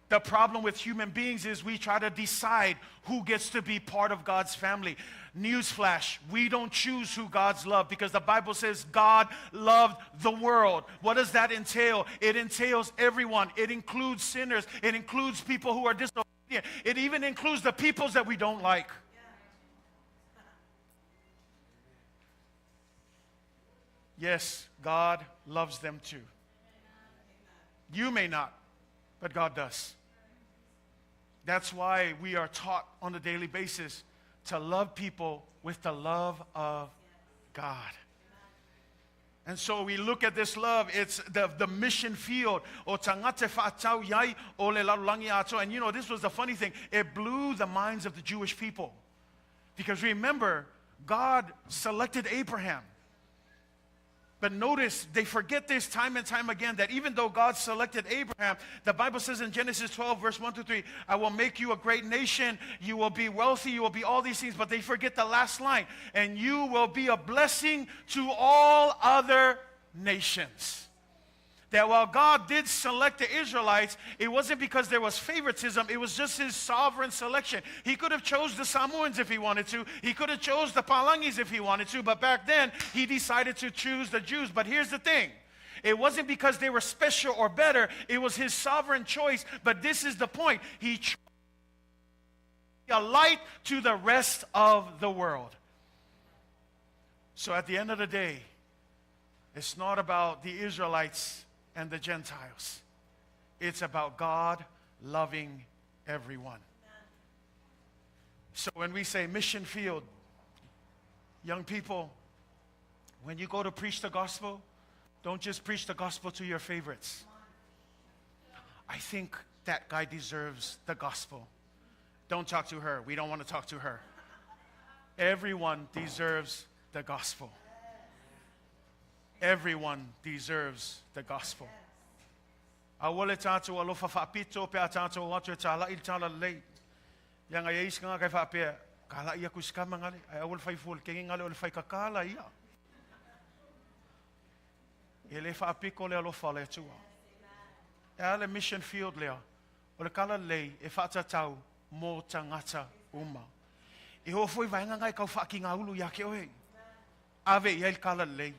The problem with human beings is we try to decide who gets to be part of God's family. Newsflash, we don't choose who God's love because the Bible says God loved the world. What does that entail? It entails everyone. It includes sinners. It includes people who are disobedient. It even includes the peoples that we don't like. Yes, God loves them too. You may not, but God does. That's why we are taught on a daily basis to love people with the love of God. And so we look at this love, it's the mission field. And you know, this was the funny thing. It blew the minds of the Jewish people. Because remember, God selected Abraham. But notice, they forget this time and time again, that even though God selected Abraham, the Bible says in Genesis 12, verse 1 to 3, I will make you a great nation, you will be wealthy, you will be all these things, but they forget the last line, and you will be a blessing to all other nations. That while God did select the Israelites, it wasn't because there was favoritism, it was just his sovereign selection. He could have chose the Samoans if he wanted to. He could have chose the Palangis if he wanted to, but back then, he decided to choose the Jews. But here's the thing. It wasn't because they were special or better. It was his sovereign choice. But this is the point. He chose to be a light to the rest of the world. So at the end of the day, it's not about the Israelites and the Gentiles. It's about God loving everyone. So when we say mission field, young people, when you go to preach the gospel, don't just preach the gospel to your favorites. I think that guy deserves the gospel. Don't talk to her. We don't want to talk to her. Everyone deserves the gospel. Everyone deserves the gospel. Auala tātou alofa whaapito pe a tātou atu e tāla i tāla lei. Ia ngai eis ngā kai whaapea, kāla ia kuskama ngale, ai awal whai fuol kengi ngale ole whai kakala ia. E le whaapiko le alofa le atua. E ale mission field lea, ole kala lei e whaatatau mō tangata uma. E ho foi vaenga ngai kau whaaki ngā ulu ia ke oe. Ave ia il kala lei.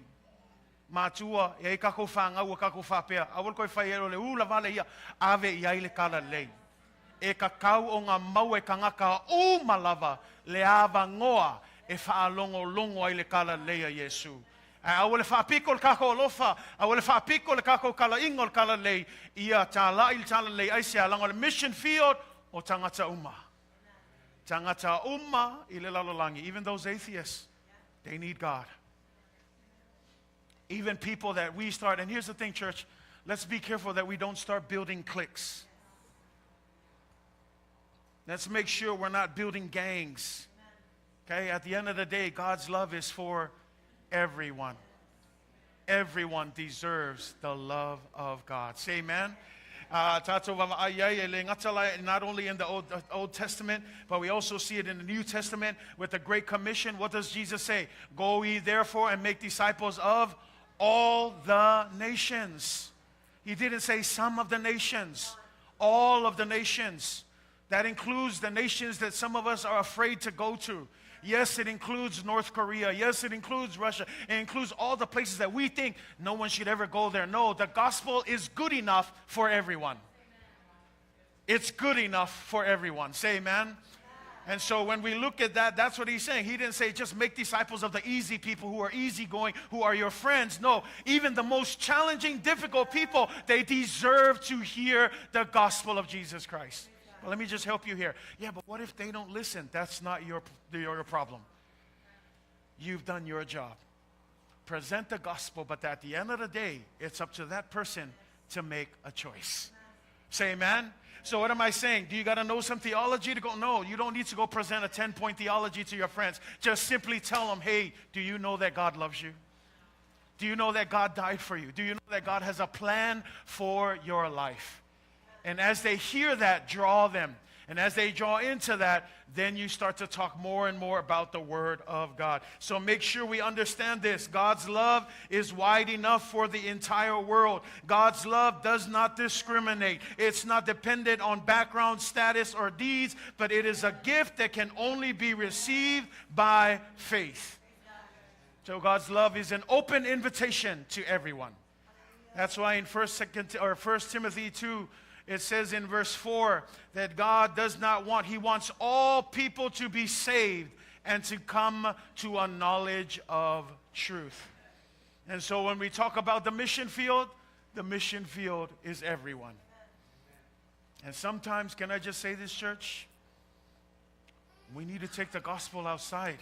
Mātua, e kako whangau, kako whapea. Awal koe whai ero le ula vale ia. Ave ia ile kala lei. E kakau o ngā mau e kangaka o malava le awa ngoa e whaalongo longo ai le kala lei a Yesu. Awal whaapiko le kako alofa. Awal whaapiko le kako kala ingo le kala lei. Ia tāla il tāla lei ai se alango le mission field o tangata uma. Tangata uma i le lalolangi. Even those atheists, they need God. Even people that we start, and here's the thing, church, let's be careful that we don't start building cliques. Let's make sure we're not building gangs. Okay, at the end of the day, God's love is for everyone. Everyone deserves the love of God. Say amen. Not only in the Old Testament, but we also see it in the New Testament with the Great Commission. What does Jesus say? Go ye therefore and make disciples of all the nations. He didn't say some of the nations, all of the nations. That includes the nations that some of us are afraid to go to. Yes, it includes North Korea. Yes, it includes Russia. It includes all the places that we think no one should ever go there. No, the gospel is good enough for everyone. It's good enough for everyone. Say amen. And so when we look at that, that's what he's saying. He didn't say just make disciples of the easy people who are easygoing, who are your friends. No, even the most challenging, difficult people, they deserve to hear the gospel of Jesus Christ. Well, let me just help you here. Yeah, but what if they don't listen? That's not your problem. You've done your job. Present the gospel, but at the end of the day, it's up to that person to make a choice. Say amen. So what am I saying? Do you got to know some theology to go? No, you don't need to go present a 10-point theology to your friends. Just simply tell them, hey, do you know that God loves you? Do you know that God died for you? Do you know that God has a plan for your life? And as they hear that, draw them. And as they draw into that, then you start to talk more and more about the Word of God. So make sure we understand this. God's love is wide enough for the entire world. God's love does not discriminate. It's not dependent on background, status, or deeds, but it is a gift that can only be received by faith. So God's love is an open invitation to everyone. That's why in 1 Timothy 2, it says in verse 4 that God does not want, He wants all people to be saved and to come to a knowledge of truth. And so when we talk about the mission field is everyone. And sometimes, can I just say this, church? We need to take the gospel outside.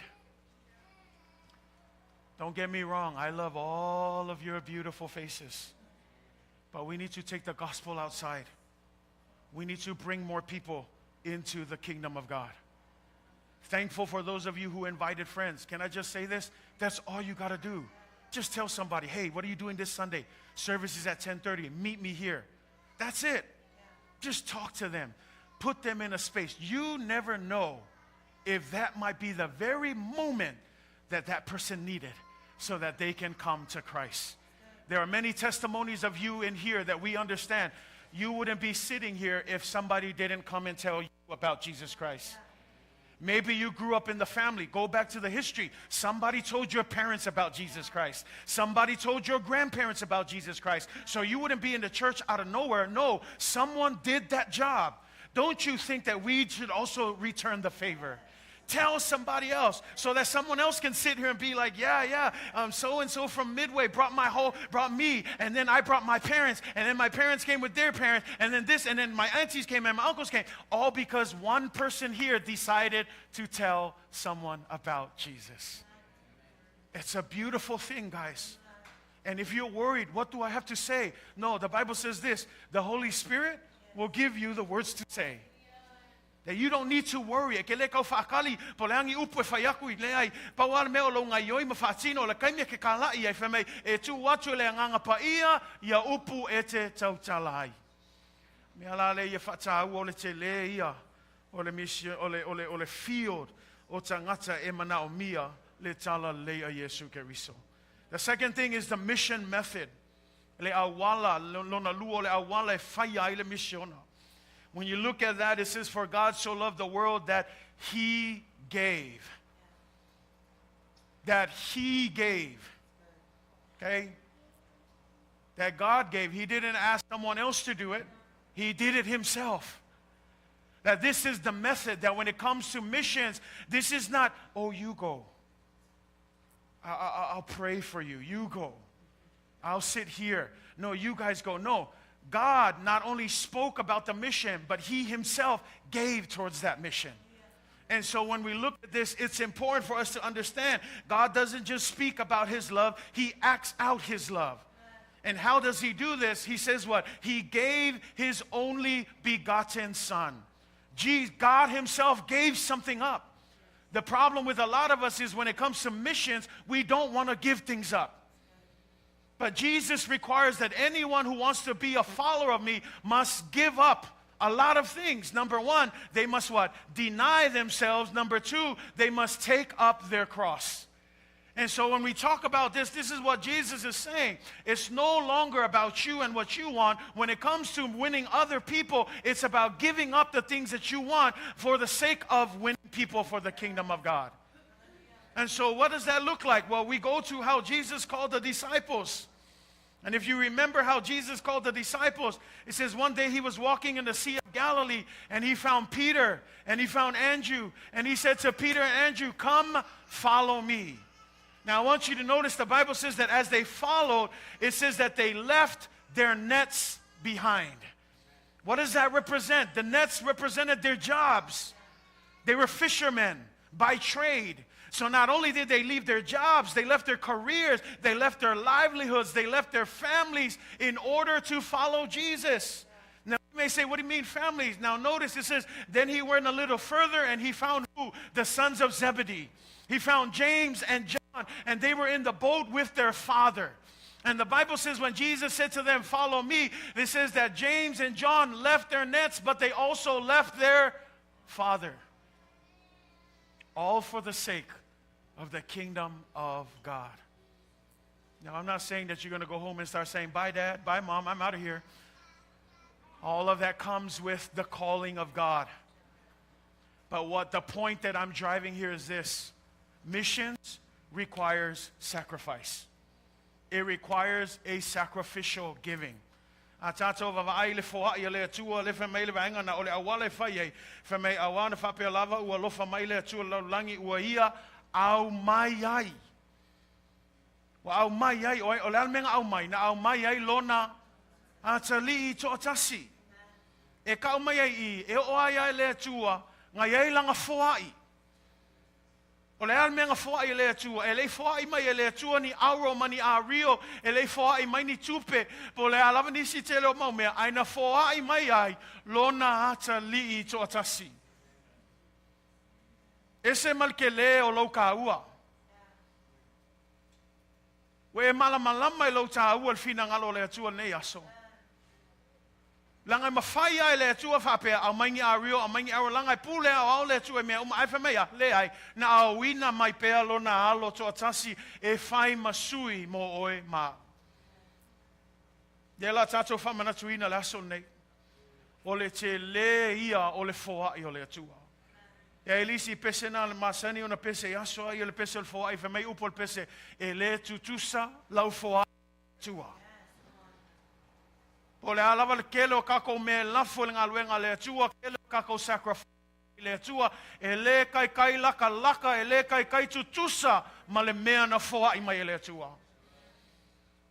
Don't get me wrong, I love all of your beautiful faces. But we need to take the gospel outside. We need to bring more people into the kingdom of God. Thankful for those of you who invited friends. Can I just say this? That's all you got to do. Just tell somebody, hey, what are you doing this Sunday? Service is at 10:30. Meet me here. That's it. Just talk to them. Put them in a space. You never know if that might be the very moment that that person needed so that they can come to Christ. There are many testimonies of you in here that we understand. You wouldn't be sitting here if somebody didn't come and tell you about Jesus Christ. Maybe you grew up in the family. Go back to the history. Somebody told your parents about Jesus Christ. Somebody told your grandparents about Jesus Christ. So you wouldn't be in the church out of nowhere. No, someone did that job. Don't you think that we should also return the favor? Tell somebody else so that someone else can sit here and be like, yeah, so-and-so from Midway brought me, and then I brought my parents, and then my parents came with their parents, and then this, and then my aunties came and my uncles came, all because one person here decided to tell someone about Jesus. It's a beautiful thing, guys. And if you're worried, what do I have to say? No, the Bible says this, the Holy Spirit will give you the words to say. That you don't need to worry. E ke le kau whaakali, po leangi upu e whaiaku I leai, pawar meo lo ngai oi ma whaatino, le kaimia ke kalai ai whamei, e tu watu le anganga pa ia upu e te tautalai. Mea la le ia whaatau o le te le ia, o le mission, o le field, o tangata e mana o mia, le tala le a Yesu Keriso. The second thing is the mission method. Le Auala, lona luo le Auala e Faia I le Misiona. When you look at that, it says, for God so loved the world that He gave. That He gave. Okay? That God gave. He didn't ask someone else to do it. He did it Himself. That this is the method, that when it comes to missions, this is not, oh, you go. I'll pray for you. You go. I'll sit here. No, you guys go. No. God not only spoke about the mission, but He Himself gave towards that mission. And so when we look at this, it's important for us to understand God doesn't just speak about His love, He acts out His love. And how does He do this? He says what? He gave His only begotten Son. God Himself gave something up. The problem with a lot of us is when it comes to missions, we don't want to give things up. But Jesus requires that anyone who wants to be a follower of me must give up a lot of things. Number one, they must what? Deny themselves. Number two, they must take up their cross. And so when we talk about this, this is what Jesus is saying. It's no longer about you and what you want. When it comes to winning other people, it's about giving up the things that you want for the sake of winning people for the kingdom of God. And so what does that look like? Well, we go to how Jesus called the disciples. And if you remember how Jesus called the disciples, it says one day He was walking in the Sea of Galilee and He found Peter and He found Andrew. And He said to Peter and Andrew, come follow me. Now I want you to notice the Bible says that as they followed, it says that they left their nets behind. What does that represent? The nets represented their jobs. They were fishermen by trade. So not only did they leave their jobs, they left their careers, they left their livelihoods, they left their families in order to follow Jesus. Now you may say, what do you mean families? Now notice it says, then He went a little further and He found who? The sons of Zebedee. He found James and John, and they were in the boat with their father. And the Bible says when Jesus said to them, follow me, it says that James and John left their nets, but they also left their father. All for the sake of the kingdom of God. Now, I'm not saying that you're going to go home and start saying, bye, Dad, bye, Mom, I'm out of here. All of that comes with the calling of God. But what the point that I'm driving here is this. Missions requires sacrifice. It requires a sacrificial giving. Atoatoa va'ai le foa'i le atua le whamei le vaenga na o le Auala e Faia whamei Ioane whapea lava ua lofa mai le atua laulangi ua ia au mai ai. Wa au mai ai o le almenga au mai na au mai ai lona atali I to atasi. E ka au mai ai e o ai le atua ngai ai langa foa'i. O le almenga foa'i le atua e le foa'i mai e le atua ni auro mani a rio e le foa'i mai ni tupe po le alava ni si te leo mau mea aina foa'i mai ai lona atali I to atasi. Ese malkele o lau kaua. We malamalama I lau taua fina ngalo le atua nei aso. Langa mawhaia le atua whapea au maingi a rio, au maingi awa langa pule au le atua mea aifa mea le ai. Na au wina mai pea lo na alo to atasi e whai masui mo oe ma. De la tato whamana tuina le aso nei. O le te le ia o le foa'i o le atua. E elisi pese na le masani ona pese aso ai le pese le foa i fa mai upo le pese e le tutusa lau foa tua. O le alawa le kele o kako me lafo le ngaluenga le atua kele o kako sacrifice le atua e le kai laka e le kai tutusa ma le mea na foa i mai le atua.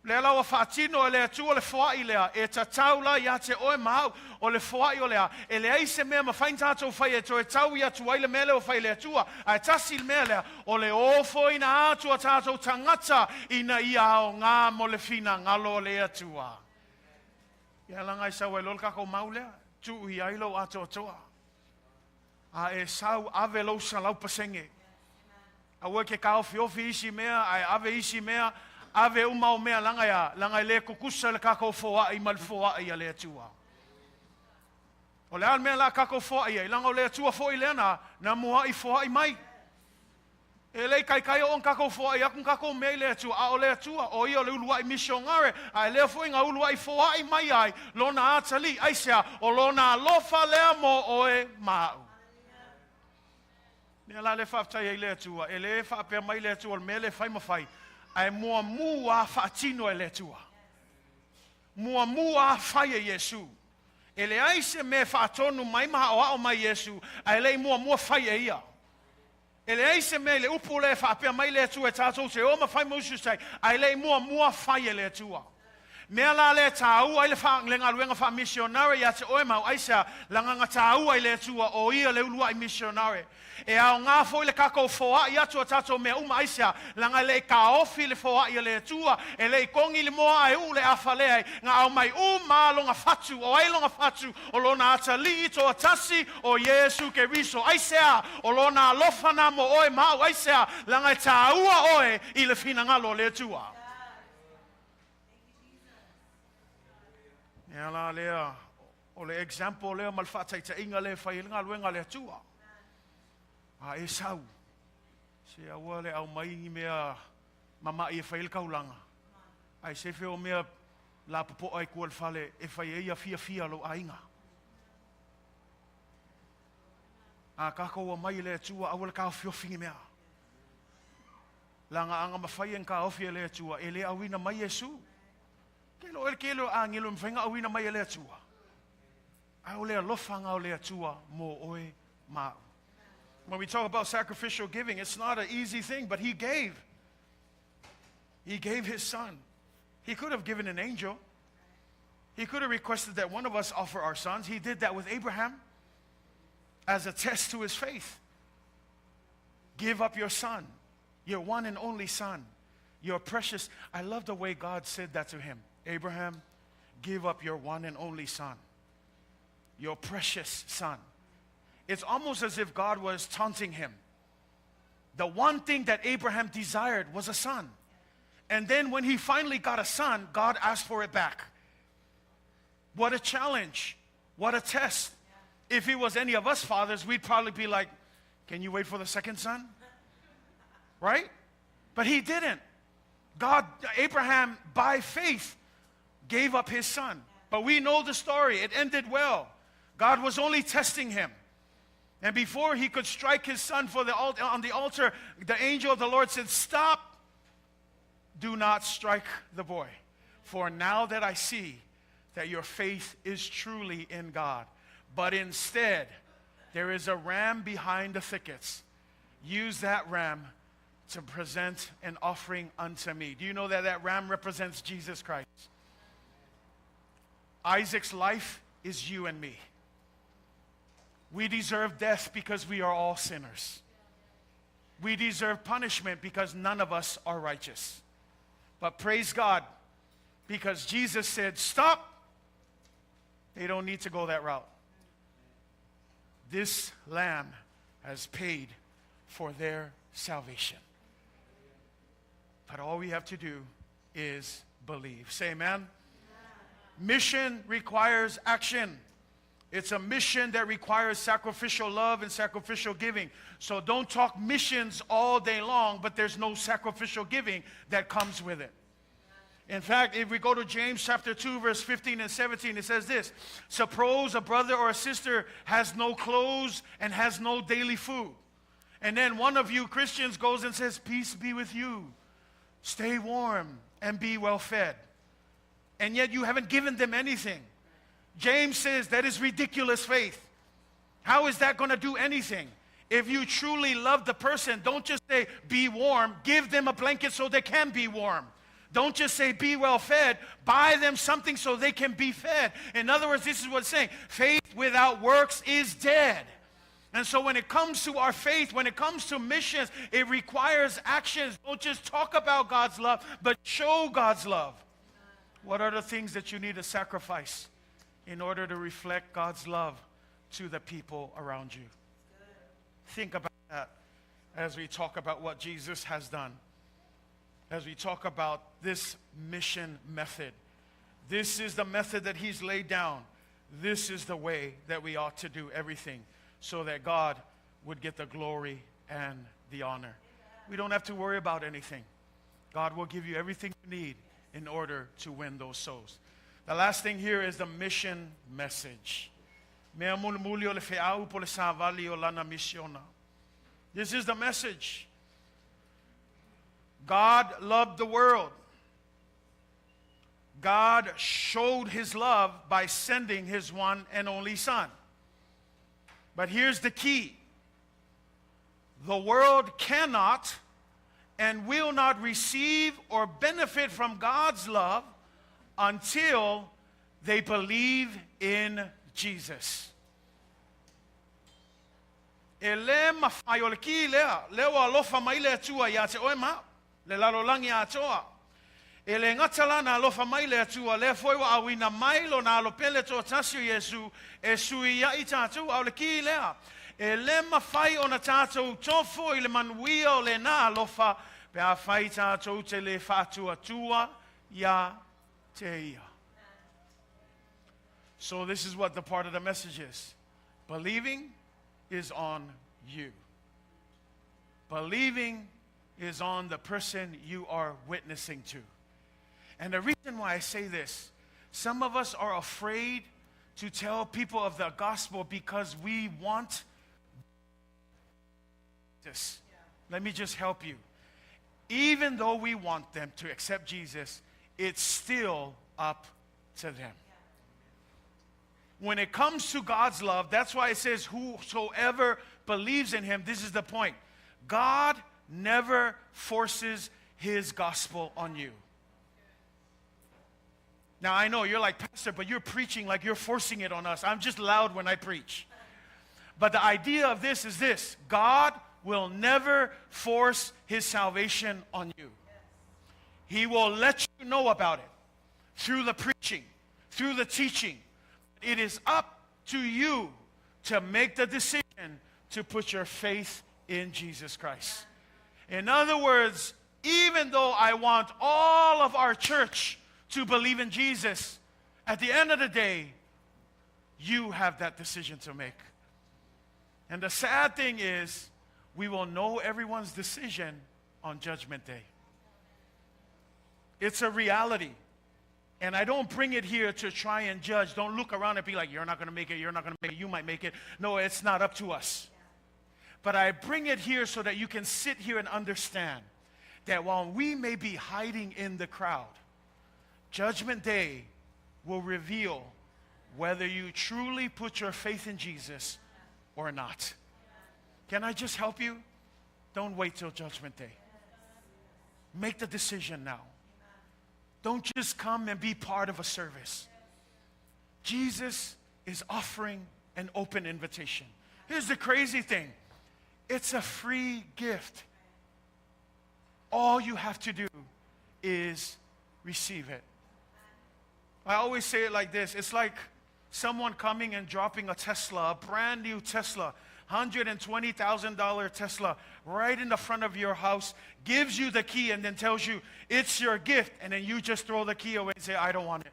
Le alawa whaatino e le atua le foa i lea e tataula i ate oe mahau o le foa i o lea e le aise mea ma whain tātou whai e to e tau i atua i le mele o whai le atua a e tasi le mea lea o le ofo i na atua tātou tangata i na ia o ngā mo le fina ngalo le atua. Ia langa i sau e lol kako maulea tu i ailo Atoatoa. A e sau ave lau sa lau pasenge. A ue ke kao fiofi isi mea, a e ave isi mea, ave umau mea langa i le kukusa le kako foa i mal foa i a le atua. O le al mea la kako foa i langa o le atua foa i leana, na mua i foa i mai. E lei kai o kako foa i akun kako mea i le atua, a o le atua, o i o le Uluai Misionare, a e lea foa i ngā Uluai foa i mai ai, lona atali, aisea, o lona lofa lea mo oe mau. Nea la le whaftai e le atua, e le whapea mai le atua, me le whai mawhai, ai mua whaatino e le atua. Mua whai e Yesu. E le aise me whaatonu mai maha o ao mai Yesu, ai le mua whai e ia. E le aise me le upu le whapea mai le atua e tātou te oma whai mausu sai, ai le mua whai e le atua. Mea la le tāua i le whaanglenga luenga wha Missionary ia te oe mau aisa langanga tāua i le atua o ia le Uluai Missionare. E ao ngā foi le kako foa i atua tātou mea uma aisa langa le ka ofi le foa i le atua e le kongi le moa e u le awhalea ngā au mai longa fatu o ailonga fatu o lona atali i to atasi o Yesu ke riso aisea o lona alofana mo oe mau aisea langa tāua oe i le fina ngalo le atua. Nea la lea, o le example lea malwhatai ta inga le whailinga luenga le atua. A e sau. Se aua le au mai i mea mama i e whail kaulanga. Ai se feo mea la popo ai kua le whale e whai eia fia lo ainga. A kako ua mai le atua aua le kao whiofingi mea. Langa anga mawhai en ka ofi le atua e le awina mai Yesu. Kelo a ngilo mwhenga awina mai e le atua. Au le alofanga o le atua mo oe mau. When we talk about sacrificial giving, it's not an easy thing, but he gave. He gave his son. He could have given an angel. He could have requested that one of us offer our sons. He did that with Abraham as a test to his faith. Give up your son, your one and only son, your precious. I love the way God said that to him. Abraham, give up your one and only son, your precious son. It's almost as if God was taunting him. The one thing that Abraham desired was a son. And then when he finally got a son, God asked for it back. What a challenge. What a test. If he was any of us fathers, we'd probably be like, can you wait for the second son? Right? But he didn't. Abraham, by faith, gave up his son. But we know the story. It ended well. God was only testing him. And before he could strike his son on the altar, the angel of the Lord said, stop. Do not strike the boy. For now that I see that your faith is truly in God. But instead, there is a ram behind the thickets. Use that ram to present an offering unto me. Do you know that that ram represents Jesus Christ? Isaac's life is you and me. We deserve death because we are all sinners. We deserve punishment because none of us are righteous. But praise God, because Jesus said, stop. They don't need to go that route. This lamb has paid for their salvation. But all we have to do is believe. Say amen. Mission requires action. It's a mission that requires sacrificial love and sacrificial giving. So don't talk missions all day long, but there's no sacrificial giving that comes with it. In fact, if we go to James chapter 2, verse 15 and 17, it says this: suppose a brother or a sister has no clothes and has no daily food. And then one of you Christians goes and says, peace be with you. Stay warm and be well fed. And yet you haven't given them anything. James says that is ridiculous faith. How is that going to do anything? If you truly love the person, don't just say, be warm. Give them a blanket so they can be warm. Don't just say, be well fed. Buy them something so they can be fed. In other words, this is what it's saying. Faith without works is dead. And so when it comes to our faith, when it comes to missions, it requires actions. Don't just talk about God's love, but show God's love. What are the things that you need to sacrifice in order to reflect God's love to the people around you? Think about that as we talk about what Jesus has done. As we talk about this mission method. This is the method that He's laid down. This is the way that we ought to do everything, so that God would get the glory and the honor. We don't have to worry about anything. God will give you everything you need in order to win those souls. The last thing here is the mission message. This is the message. God loved the world. God showed His love by sending His one and only Son. But here's the key. The world cannot and will not receive or benefit from God's love until they believe in Jesus. Ele ngatala na alofa maile atua le foi wa awina mailo na alopele to tasio Yesu esuia itatu au le kilea ele mafai ona tato tofo ile manuio le na alofa pe a fai tato te le fatu atua ya teia. So this is what the part of the message is. Believing is on you. Believing is on the person you are witnessing to. And the reason why I say this, some of us are afraid to tell people of the gospel because we want this. Let me just help you. Even though we want them to accept Jesus, it's still up to them. When it comes to God's love, that's why it says, whosoever believes in Him, this is the point. God never forces His gospel on you. Now, I know you're like, Pastor, but you're preaching like you're forcing it on us. I'm just loud when I preach. But the idea of this is this. God will never force His salvation on you. He will let you know about it through the preaching, through the teaching. It is up to you to make the decision to put your faith in Jesus Christ. In other words, even though I want all of our church to believe in Jesus, at the end of the day, you have that decision to make. And the sad thing is, we will know everyone's decision on Judgment Day. It's a reality. And I don't bring it here to try and judge. Don't look around and be like, you're not going to make it, you're not going to make it, you might make it. No, it's not up to us. But I bring it here so that you can sit here and understand that while we may be hiding in the crowd, Judgment Day will reveal whether you truly put your faith in Jesus or not. Can I just help you? Don't wait till Judgment Day. Make the decision now. Don't just come and be part of a service. Jesus is offering an open invitation. Here's the crazy thing. It's a free gift. All you have to do is receive it. I always say it like this. It's like someone coming and dropping a Tesla, a brand new Tesla, $120,000 Tesla, right in the front of your house, gives you the key and then tells you, it's your gift. And then you just throw the key away and say, I don't want it.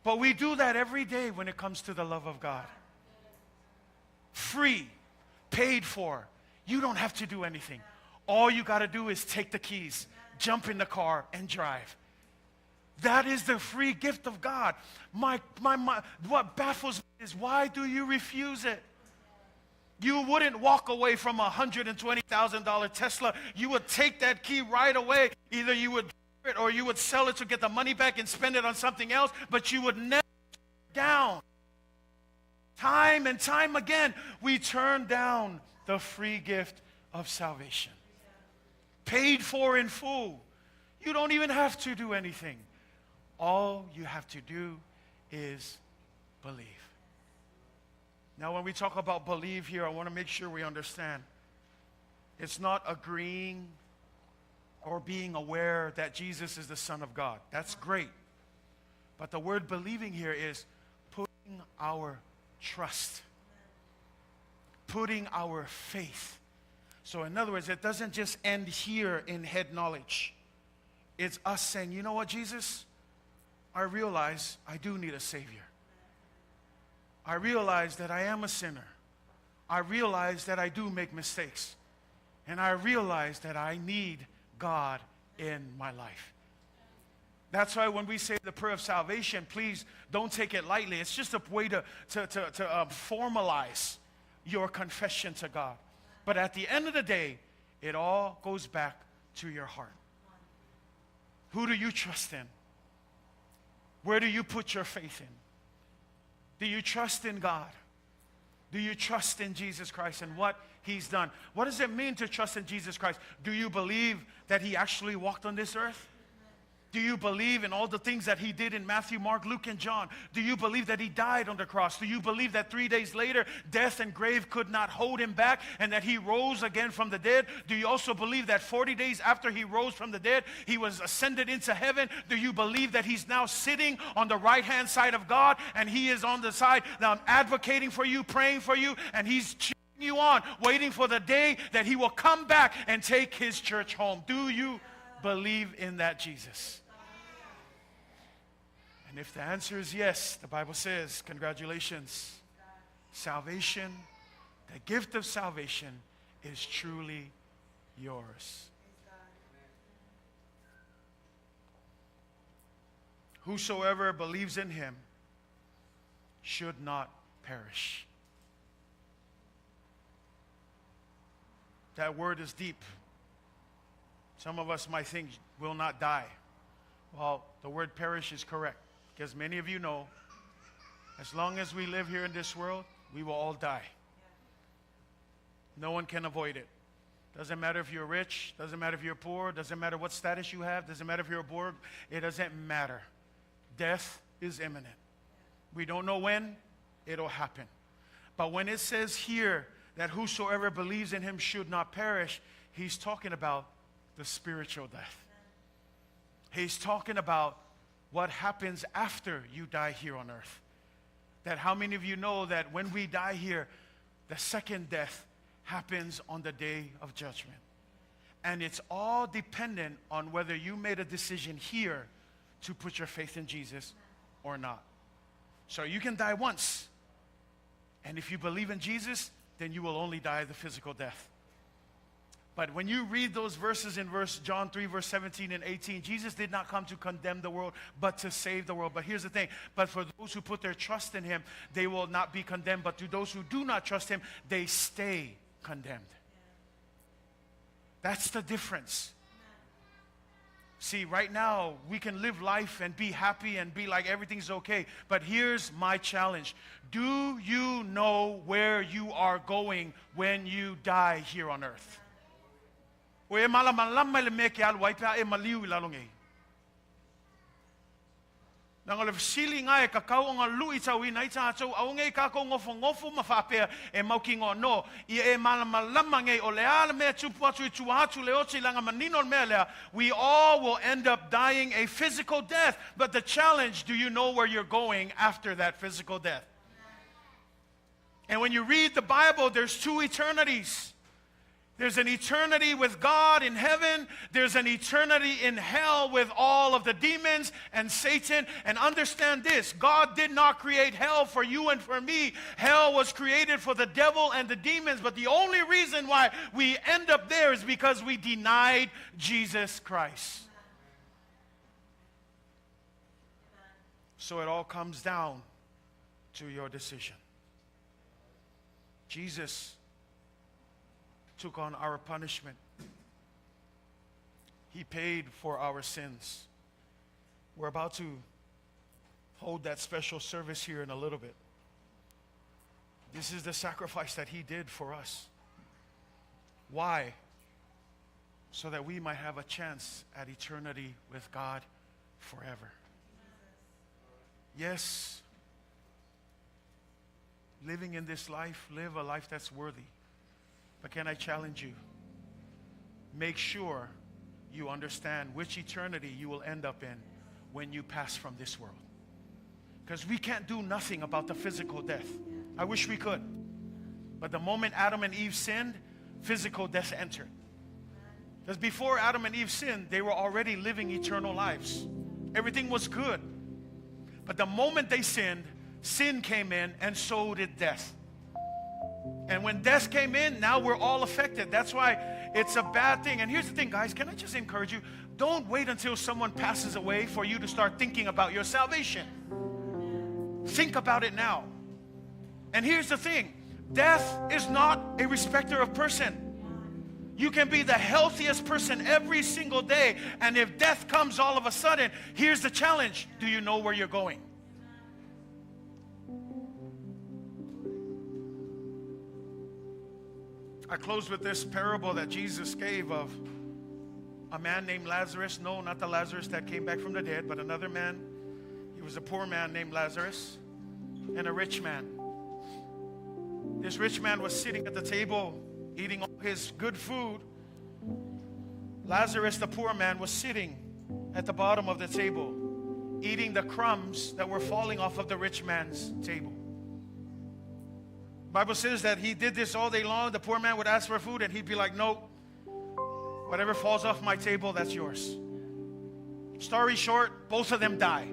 But we do that every day when it comes to the love of God. Free, paid for. You don't have to do anything. All you got to do is take the keys, jump in the car and drive. That is the free gift of God. What baffles me is, why do you refuse it? You wouldn't walk away from a $120,000 Tesla. You would take that key right away. Either you would give it or you would sell it to get the money back and spend it on something else, but you would never turn down. Time and time again, we turn down the free gift of salvation. Paid for in full. You don't even have to do anything. All you have to do is believe. Now, when we talk about believe here, I want to make sure we understand. It's not agreeing or being aware that Jesus is the Son of God. That's great. But the word believing here is putting our trust, putting our faith. So in other words, it doesn't just end here in head knowledge. It's us saying, you know what, Jesus? I realize I do need a Savior. I realize that I am a sinner. I realize that I do make mistakes. And I realize that I need God in my life. That's why when we say the prayer of salvation, please don't take it lightly. It's just a way to formalize your confession to God. But at the end of the day, it all goes back to your heart. Who do you trust in? Where do you put your faith in? Do you trust in God? Do you trust in Jesus Christ and what He's done? What does it mean to trust in Jesus Christ? Do you believe that He actually walked on this earth? Do you believe in all the things that He did in Matthew, Mark, Luke, and John? Do you believe that He died on the cross? Do you believe that 3 days later, death and grave could not hold Him back and that He rose again from the dead? Do you also believe that 40 days after He rose from the dead, He was ascended into heaven? Do you believe that He's now sitting on the right-hand side of God and He is on the side now advocating for you, praying for you, and He's cheering you on, waiting for the day that He will come back and take His church home? Do you believe in that Jesus? And if the answer is yes, the Bible says, congratulations. Salvation, the gift of salvation is truly yours. Whosoever believes in Him should not perish. That word is deep. Some of us might think will not die. Well, the word perish is correct. Because many of you know, as long as we live here in this world, we will all die. No one can avoid it. Doesn't matter if you're rich, doesn't matter if you're poor, doesn't matter what status you have, doesn't matter if you're poor, it doesn't matter. Death is imminent. We don't know when it'll happen. But when it says here that whosoever believes in Him should not perish, He's talking about the spiritual death. He's talking about what happens after you die here on earth. That how many of you know that when we die here, the second death happens on the day of judgment. And it's all dependent on whether you made a decision here to put your faith in Jesus or not. So you can die once. And if you believe in Jesus, then you will only die the physical death. But when you read those verses in John 3, verse 17 and 18, Jesus did not come to condemn the world, but to save the world. But here's the thing. But for those who put their trust in Him, they will not be condemned. But to those who do not trust Him, they stay condemned. That's the difference. See, right now, we can live life and be happy and be like everything's okay. But here's my challenge. Do you know where you are going when you die here on earth? O e malamalama le meke Uluai pia e maliu I lalong e. Nang ole fasili nga e kakau nga lui tau ina I tātou au ngai kako ngofo mawhapea e mauki ngō no. I e malamalama ngai o le ala mea tupu atu I tuahatu le oti langa manino mea lea. We all will end up dying a physical death. But the challenge, do you know where you're going after that physical death? And when you read the Bible, there's two eternities. There's an eternity with God in heaven. There's an eternity in hell with all of the demons and Satan. And understand this, God did not create hell for you and for me. Hell was created for the devil and the demons. But the only reason why we end up there is because we denied Jesus Christ. So it all comes down to your decision. Jesus took on our punishment. He paid for our sins. We're about to hold that special service here in a little bit. This is the sacrifice that He did for us. Why? So that we might have a chance at eternity with God forever. Yes, living in this life, live a life that's worthy. But can I challenge you? Make sure you understand which eternity you will end up in when you pass from this world. Because we can't do nothing about the physical death. I wish we could. But the moment Adam and Eve sinned, physical death entered. Because before Adam and Eve sinned, they were already living eternal lives. Everything was good. But the moment they sinned, sin came in, and so did death. And when death came in, now we're all affected. That's why it's a bad thing. And here's the thing, guys. Can I just encourage you? Don't wait until someone passes away for you to start thinking about your salvation. Think about it now. And here's the thing. Death is not a respecter of person. You can be the healthiest person every single day. And if death comes all of a sudden, here's the challenge. Do you know where you're going? I close with this parable that Jesus gave of a man named Lazarus. No, not the Lazarus that came back from the dead, but another man. He was a poor man named Lazarus and a rich man. This rich man was sitting at the table eating all his good food. Lazarus, the poor man, was sitting at the bottom of the table eating the crumbs that were falling off of the rich man's table. The Bible says that he did this all day long. The poor man would ask for food and he'd be like, no, whatever falls off my table, that's yours. Story short, both of them die.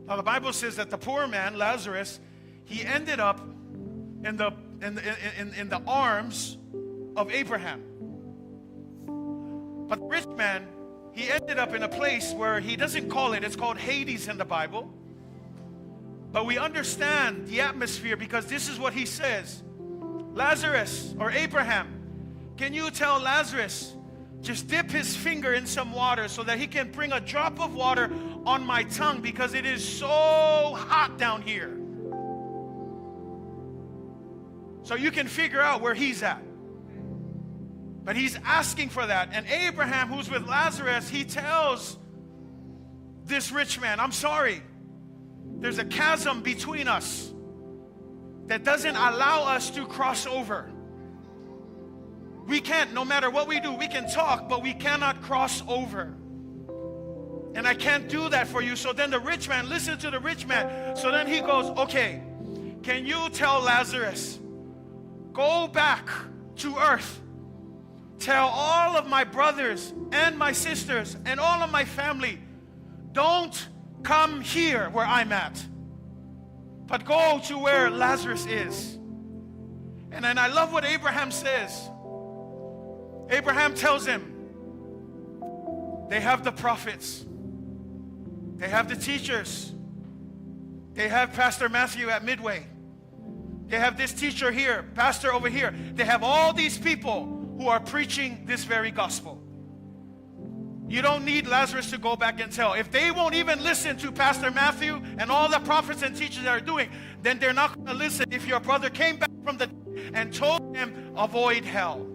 Now the Bible says that the poor man, Lazarus, he ended up in the arms of Abraham. But the rich man, he ended up in a place where he doesn't call it, it's called Hades in the Bible. But we understand the atmosphere because this is what he says. Lazarus, or Abraham, can you tell Lazarus, just dip his finger in some water so that he can bring a drop of water on my tongue because it is so hot down here. So you can figure out where he's at. But he's asking for that. And Abraham, who's with Lazarus, he tells this rich man, I'm sorry. There's a chasm between us that doesn't allow us to cross over. We can't, no matter what we do, we can talk, but we cannot cross over. And I can't do that for you. So then the rich man, listen to the rich man. So then he goes, okay, can you tell Lazarus, go back to earth. Tell all of my brothers and my sisters and all of my family, don't come here where I'm at, but go to where Lazarus is. And then I love what Abraham says. Abraham tells him, they have the prophets, they have the teachers, they have Pastor Matthew at Midway, they have this teacher here, pastor over here, they have all these people who are preaching this very gospel. You don't need Lazarus to go back and tell. If they won't even listen to Pastor Matthew and all the prophets and teachers that are doing, then they're not going to listen if your brother came back from the dead and told them, avoid hell.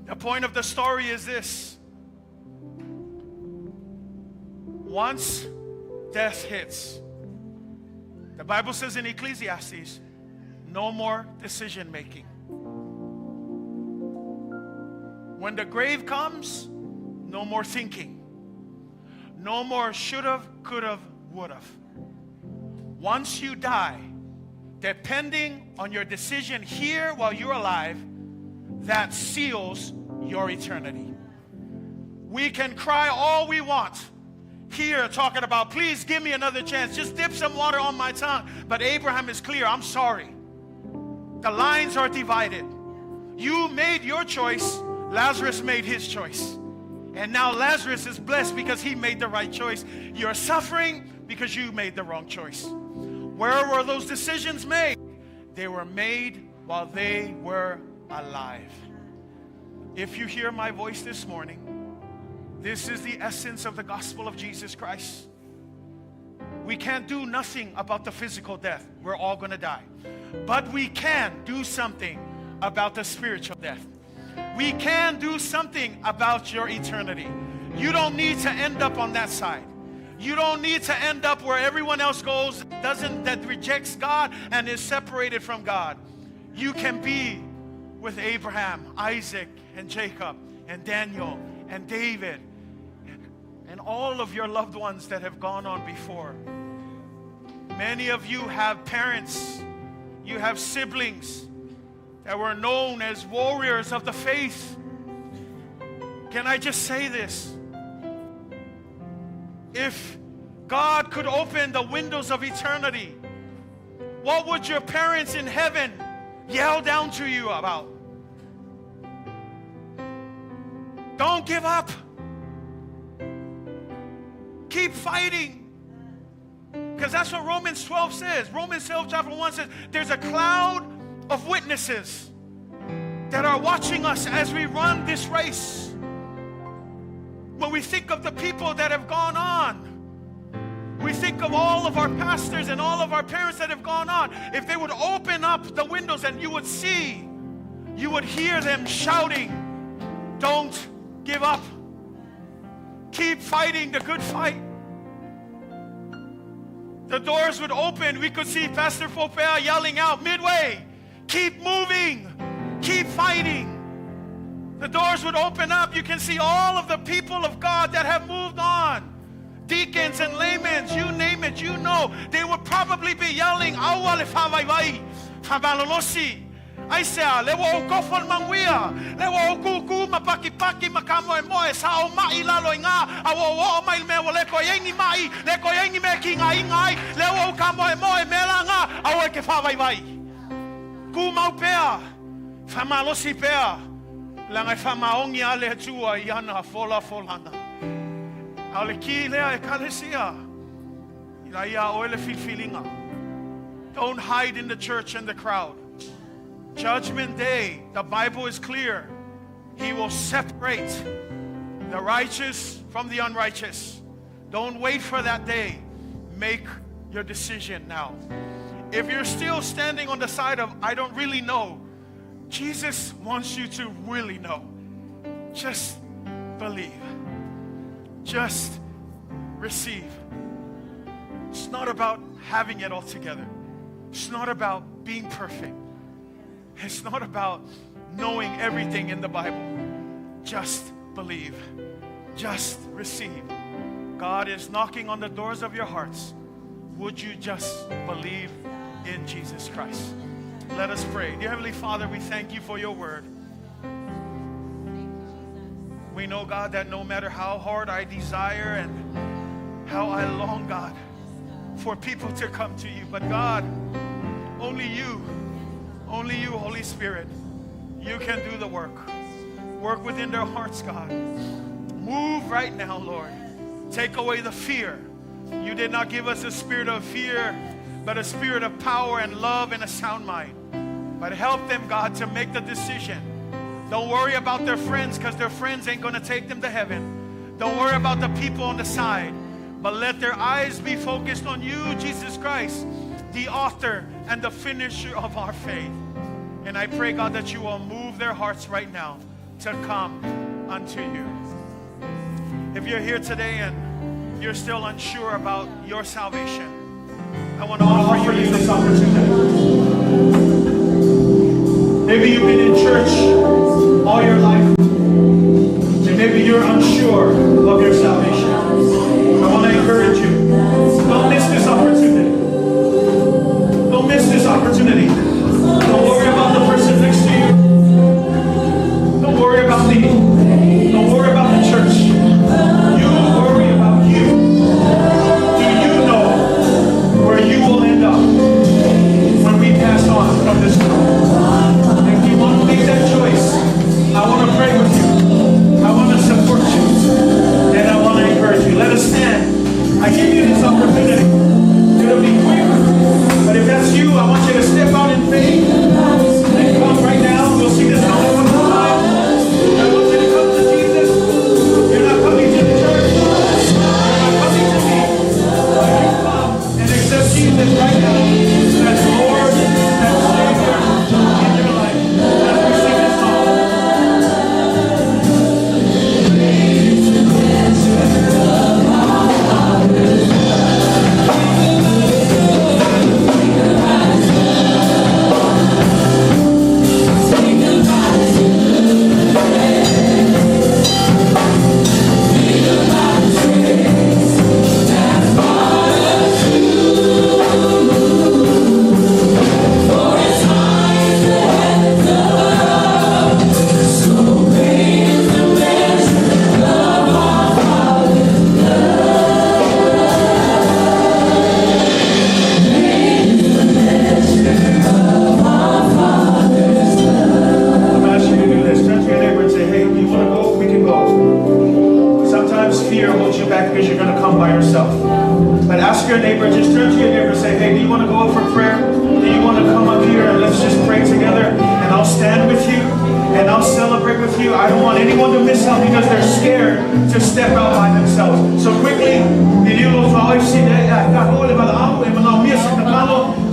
The point of the story is this. Once death hits, the Bible says in Ecclesiastes, no more decision making. When the grave comes, no more thinking. No more should've, could've, would've. Once you die, depending on your decision here while you're alive, that seals your eternity. We can cry all we want here talking about, please give me another chance. Just dip some water on my tongue. But Abraham is clear. I'm sorry. The lines are divided. You made your choice. Lazarus made his choice. And now Lazarus is blessed because he made the right choice. You're suffering because you made the wrong choice. Where were those decisions made? They were made while they were alive. If you hear my voice this morning, this is the essence of the gospel of Jesus Christ. We can't do nothing about the physical death. We're all going to die. But we can do something about the spiritual death. We can do something about your eternity. You don't need to end up on that side. You don't need to end up where everyone else goes, that rejects God and is separated from God. You can be with Abraham, Isaac, and Jacob, and Daniel, and David, and all of your loved ones that have gone on before. Many of you have parents, you have siblings that were known as warriors of the faith. Can I just say this? If God could open the windows of eternity, what would your parents in heaven yell down to you about? Don't give up. Keep fighting. Because that's what Romans 12 says. Romans 12 chapter 1 says, there's a cloud of witnesses that are watching us as we run this race. When we think of the people that have gone on, we think of all of our pastors and all of our parents that have gone on. If they would open up the windows and you would see, you would hear them shouting, don't give up. Keep fighting the good fight. The doors would open. We could see Pastor Faia yelling out, Midway, keep moving, keep fighting. The doors would open up. You can see all of the people of God that have moved on. Deacons and laymen, you name it, you know. They would probably be yelling, Auala Faia, Fabalolosi. I say, lewa o kofon manguia, lewa o kuku mapaki makamo e moe sa o mai lalo inga, awo o mai me o leko yengi mai, leko yengi me ki ngai ngai, lewa o kamo e moe melanga, awo ke whawaiwai. Ku mau pea, whamalosi pea, langai whamaongi ale tua iana fola folana. Ale ki lea e kalesia, ilaia o ele filfilinga. Don't hide in the church and the crowd. Judgment Day, the Bible is clear. He will separate the righteous from the unrighteous. Don't wait for that day. Make your decision now. If you're still standing on the side of, I don't really know, Jesus wants you to really know. Just believe. Just receive. It's not about having it all together. It's not about being perfect. It's not about knowing everything in the Bible. Just believe. Just receive. God is knocking on the doors of your hearts. Would you just believe in Jesus Christ? Let us pray. Dear Heavenly Father, we thank you for your word. We know, God, that no matter how hard I desire and how I long, God, for people to come to you, but God, only you, Holy Spirit, you can do the work. Work within their hearts, God. Move right now, Lord. Take away the fear. You did not give us a spirit of fear, but a spirit of power and love and a sound mind. But help them, God, to make the decision. Don't worry about their friends, because their friends ain't going to take them to heaven. Don't worry about the people on the side, but let their eyes be focused on you, Jesus Christ, the author and the finisher of our faith. And I pray, God, that you will move their hearts right now to come unto you. If you're here today and you're still unsure about your salvation, I want to offer you this opportunity. Maybe you've been in church all your life, and maybe you're unsure of your salvation. I want to encourage you. Don't miss this opportunity. Don't miss this opportunity. to come by yourself. But ask your neighbor, just turn to your neighbor and say, hey, do you want to go up for prayer? Do you want to come up here and let's just pray together? And I'll stand with you and I'll celebrate with you. I don't want anyone to miss out because they're scared to step out by themselves. So quickly,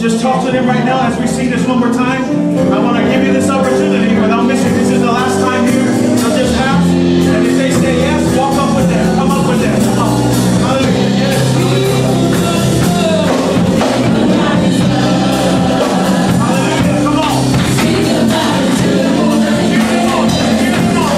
just talk to them right now as we sing this one more time. I want to give you this opportunity without missing. This is the last time here. So just ask. And if they say yes, walk up with them. Come up with them. Come on. Hallelujah. Yes. Hallelujah. Come on. Come on.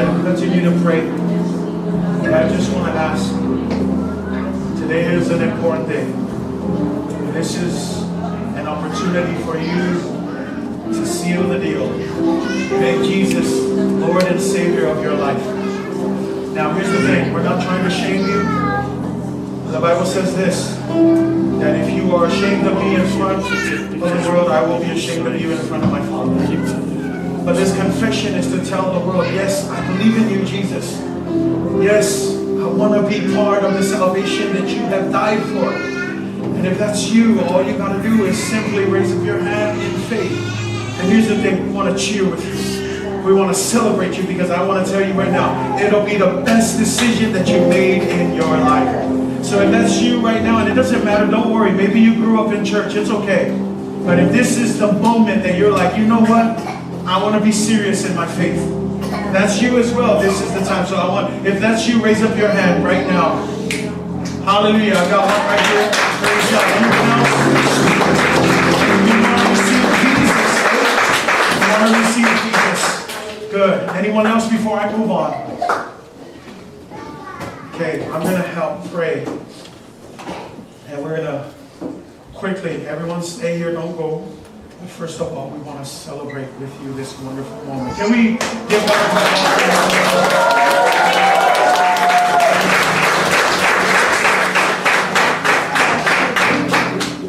and continue to pray, I just want to ask, today is an important day. This is an opportunity for you to seal the deal. Make Jesus Lord and Savior of your life. Now here's the thing, we're not trying to shame you. The Bible says this, that if you are ashamed of me in front of the world, I will be ashamed of you in front of my Father. But this confession is to tell the world, yes, I believe in you, Jesus. Yes, I want to be part of the salvation that you have died for. And if that's you, all you got to do is simply raise up your hand in faith. And here's the thing, we want to cheer with you. We want to celebrate you, because I want to tell you right now, it'll be the best decision that you made in your life. So if that's you right now, and it doesn't matter, don't worry, maybe you grew up in church, it's okay. But if this is the moment that you're like, you know what, I want to be serious in my faith. That's you as well, this is the time. So if that's you, raise up your hand right now. Hallelujah, I got one right here. Praise God. Anyone else? You want to receive Jesus? Good. Anyone else before I move on? Okay, I'm going to help pray. And we're going to quickly, everyone stay here, don't go. But first of all, we want to celebrate with you this wonderful moment. Can we give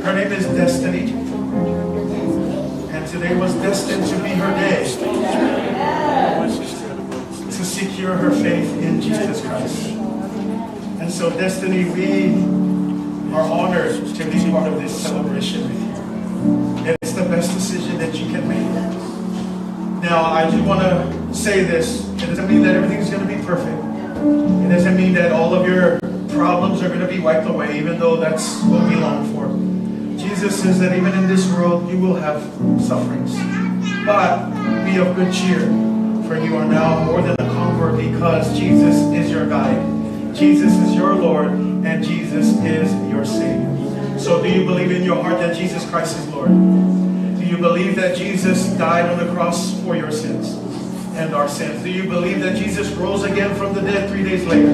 Her name is Destiny. And today was destined to be her day. To secure her faith in Jesus Christ. And so, Destiny, we are honored to be part of this celebration with you. And it's the best decision that you can make. Now, I just want to say this. It doesn't mean that everything's going to be perfect. It doesn't mean that all of your problems are going to be wiped away, even though that's what we long for. Jesus says that even in this world, you will have sufferings. But be of good cheer, for you are now more than a conqueror, because Jesus is your guide. Jesus is your Lord, and Jesus is your Savior. So do you believe in your heart that Jesus Christ is Lord? Do you believe that Jesus died on the cross for your sins and our sins? Do you believe that Jesus rose again from the dead 3 days later?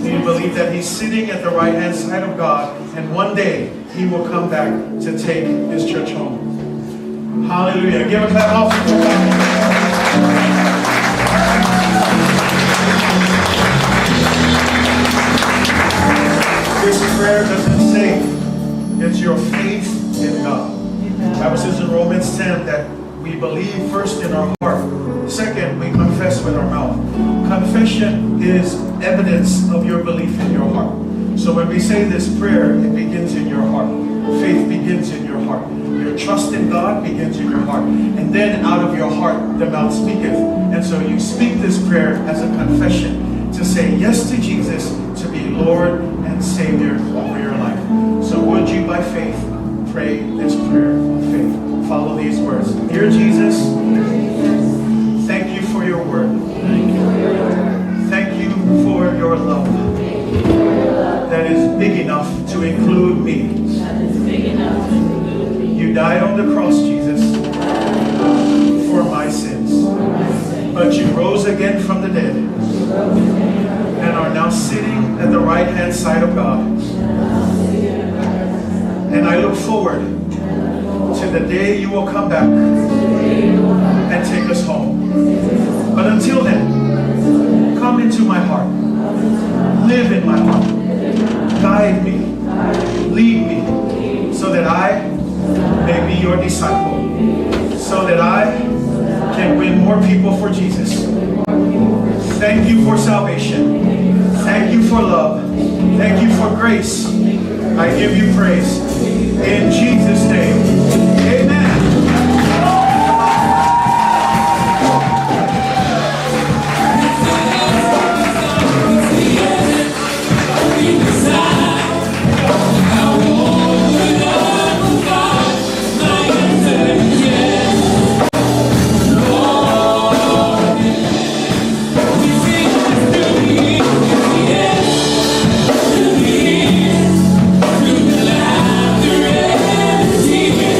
Do you believe that he's sitting at the right-hand side of God, and one day he will come back to take his church home? Hallelujah. Give a clap offering for God. This prayer doesn't say it's your faith in God. The Bible says in Romans 10 that we believe first in our heart. Second, we confess with our mouth. Confession is evidence of your belief in your heart. So when we say this prayer, it begins in your heart. Faith begins in your heart. Your trust in God begins in your heart. And then out of your heart, the mouth speaketh. And so you speak this prayer as a confession to say yes to Jesus, to be Lord and Savior over your life. So would you, by faith, pray this prayer of faith? Follow these words. Dear Jesus, thank you for your word. Thank you for your love that is big enough to include me. You died on the cross, Jesus, for my sins. But you rose again from the dead and are now sitting at the right-hand side of God. And I look forward to the day you will come back and take us home. But until then, come into my heart. Live in my heart. Guide me. Lead me so that I may be your disciple. So that I can win more people for Jesus. Thank you for salvation. Thank you for love. Thank you for grace. I give you praise. In Jesus' name, amen. Yeah.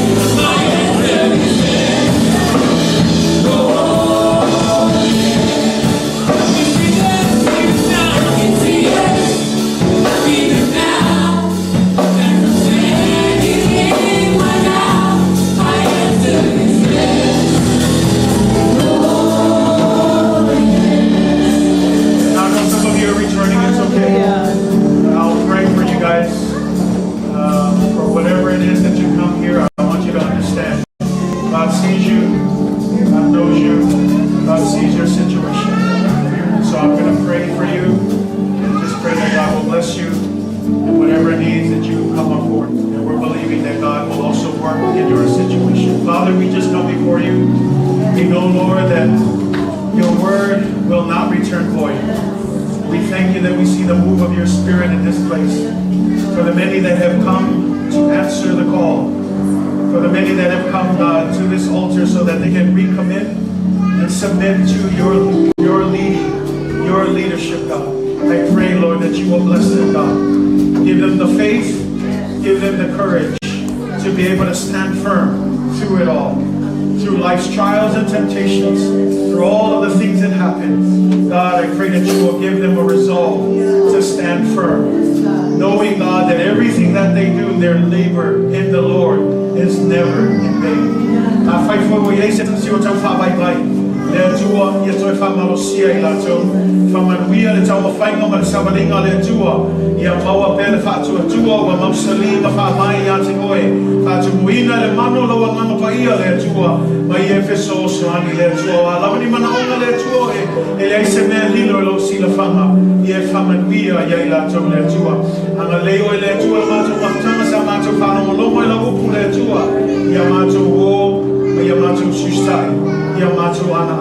thank you that we see the move of your Spirit in this place. For the many that have come to answer the call. For the many that have come, God, to this altar so that they can recommit and submit to your leading, your leadership, God. I pray, Lord, that you will bless them, God. Give them the faith, give them the courage to be able to stand firm through it all. Through life's trials and temptations, through all of the things that happen. God, I pray that you will give them a resolve to stand firm. Knowing, God, that everything that they do, their labor in the Lord is never in vain. I fight for you, le tua ia toi whamalosia I lātou whamanuia le tau mawhainga ma le sawaringa le tua ia maua pele whātua tua wa mausali ma whamai a te koe whātu muina le mano lawa nganga paia le tua ma i Efeso soani le tua wa lawani manaonga le tua e le aise mea lilo lo sila whanga i e whamanuia ia I lātou le tua anga leo e le tua le mātou mahtanga sa mātou whanongolomo e la upu le tua ia mātou o ma ia mātou sustai ia mātou ana.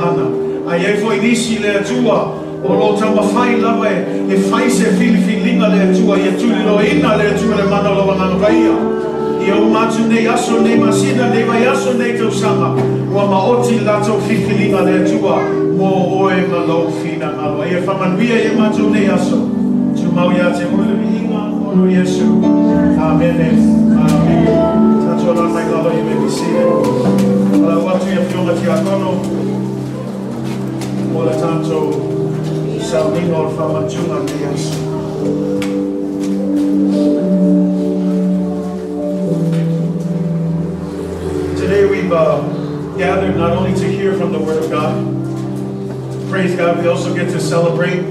Ai e foi nisi le atua, o lo tau mawhai lawa e whai se whilinga le atua, ia tuli lo ina le atua le mana lawa ngana paia. Ia o mātou nei aso nei masina, nei vai aso nei tau sanga, ua maoti lato whilinga le atua, mo oe ma lau whina ngalo. Ia whamanuia ia mātou nei aso, tu mau ia te mulu inga, ono Yesu. Amen. Amen. Tatua la mai ngalo, you may be seated. Ala watu ia whionga ti akono, o le tātou sauninga o whamatunga te Yesu. Today we've gathered not only to hear from the Word of God, praise God, we also get to celebrate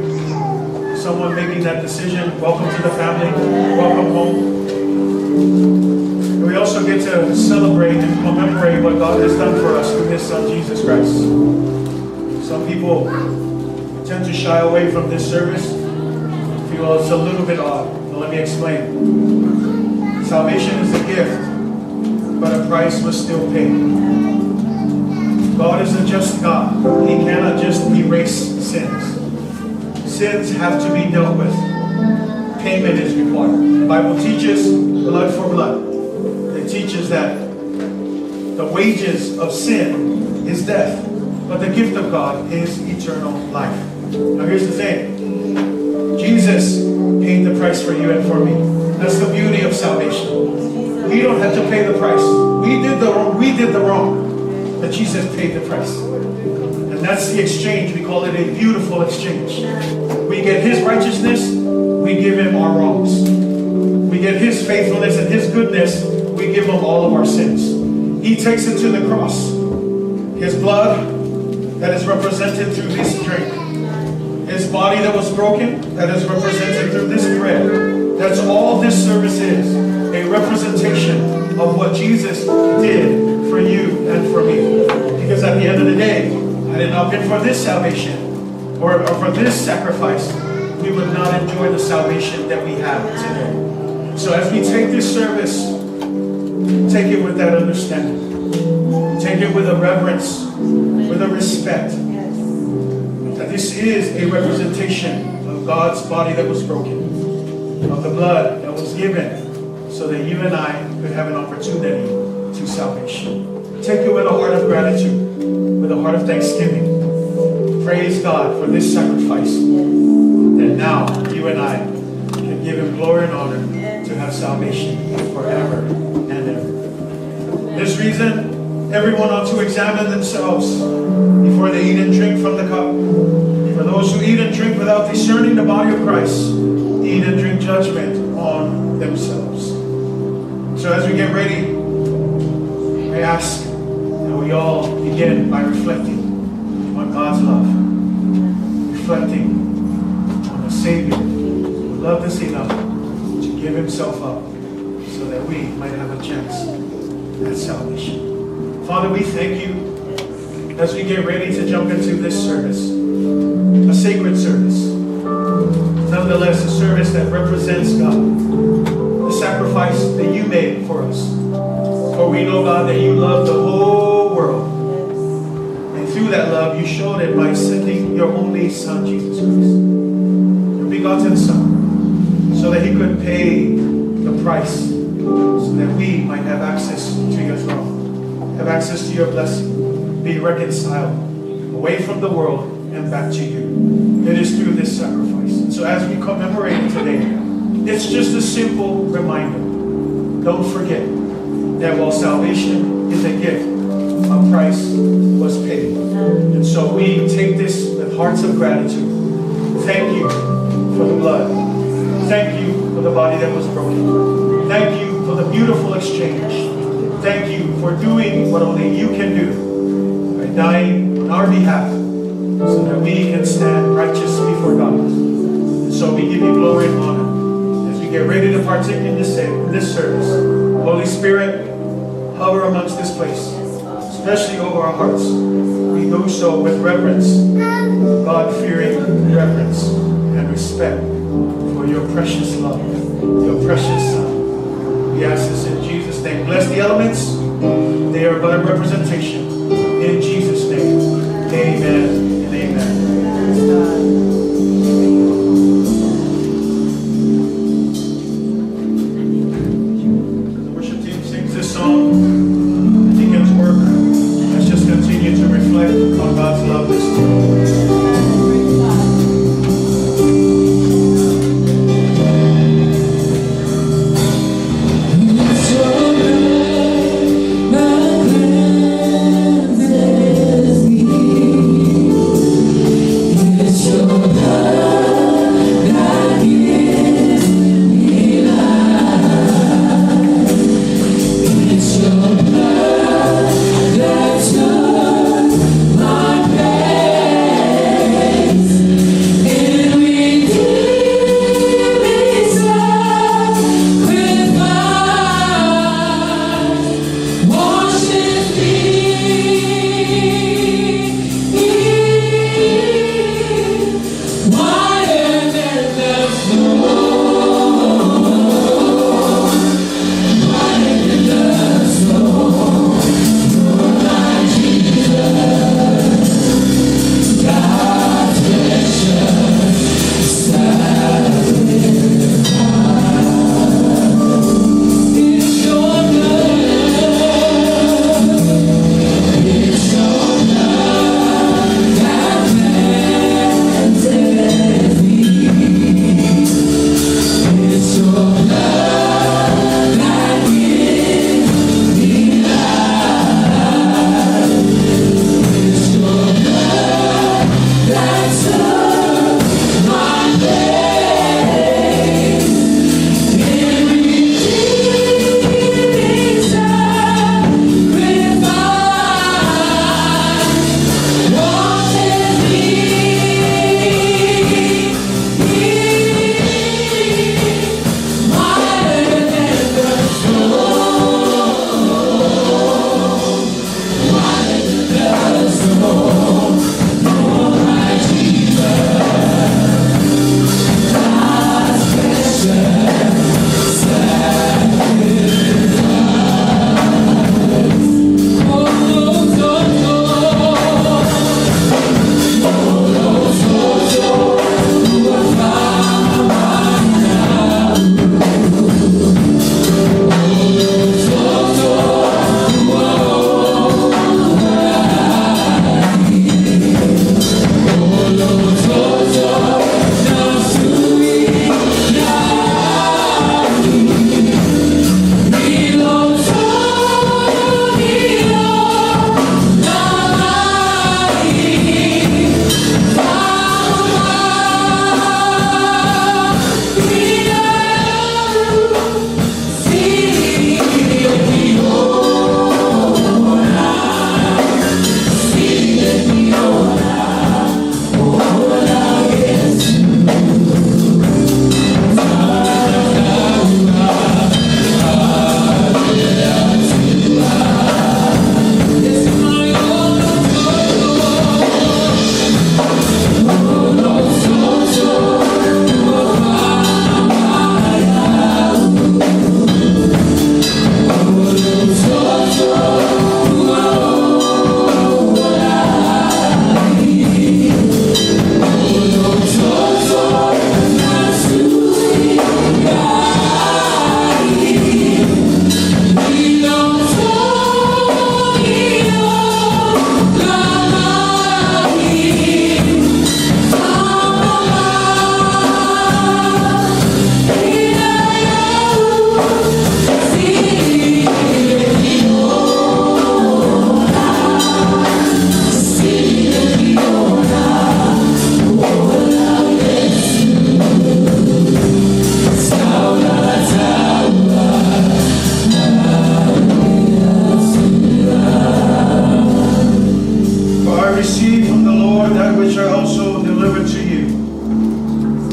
someone making that decision. Welcome to the family, welcome home. And we also get to celebrate and commemorate what God has done for us through His Son, Jesus Christ. Some people tend to shy away from this service, feel it's a little bit odd, but let me explain. Salvation is a gift, but a price was still paid. God is a just God. He cannot just erase sins. Sins have to be dealt with. Payment is required. The Bible teaches blood for blood. It teaches that the wages of sin is death, but the gift of God is eternal life. Now here's the thing. Jesus paid the price for you and for me. That's the beauty of salvation. We don't have to pay the price. We did the wrong, but Jesus paid the price. And that's the exchange. We call it a beautiful exchange. We get His righteousness, we give Him our wrongs. We get His faithfulness and His goodness, we give Him all of our sins. He takes it to the cross. His blood that is represented through this drink. His body that was broken that is represented through this bread. That's all this service is. A representation of what Jesus did for you and for me. Because at the end of the day, had it not been for this salvation or for this sacrifice, we would not enjoy the salvation that we have today. So as we take this service, take it with that understanding. Take it with a reverence, with a respect. That this is a representation of God's body that was broken, of the blood that was given, so that you and I could have an opportunity to salvation. Take it with a heart of gratitude, with a heart of thanksgiving. Praise God for this sacrifice. That now you and I can give Him glory and honor to have salvation forever and ever. For this reason, everyone ought to examine themselves before they eat and drink from the cup. For those who eat and drink without discerning the body of Christ, eat and drink judgment on themselves. So as we get ready, I ask that we all begin by reflecting on God's love. Reflecting on a Savior who loved us enough to give Himself up so that we might have a chance at salvation. Father, we thank You as we get ready to jump into this service, a sacred service. Nonetheless, a service that represents God, the sacrifice that You made for us. For we know, God, that You love the whole world. And through that love, You showed it by sending Your only Son, Jesus Christ. And begotten Son, so that he could pay the price, so that we might have access to your throne, have access to your blessing, be reconciled away from the world and back to you. It is through this sacrifice. And so as we commemorate it today, it's just a simple reminder. Don't forget that while salvation is a gift, a price was paid. And so we take this with hearts of gratitude. Thank you for the blood. Thank you for the body that was broken. Thank you for the beautiful exchange. Thank you for doing what only you can do, by dying on our behalf, so that we can stand righteous before God. And so we give you glory and honor as we get ready to partake in this service. Holy Spirit, hover amongst this place, especially over our hearts. We do so with reverence, God-fearing reverence and respect for your precious love, your precious Son. We ask this in Jesus' name. Bless the elements. They are but a representation. In Jesus' name, amen and amen.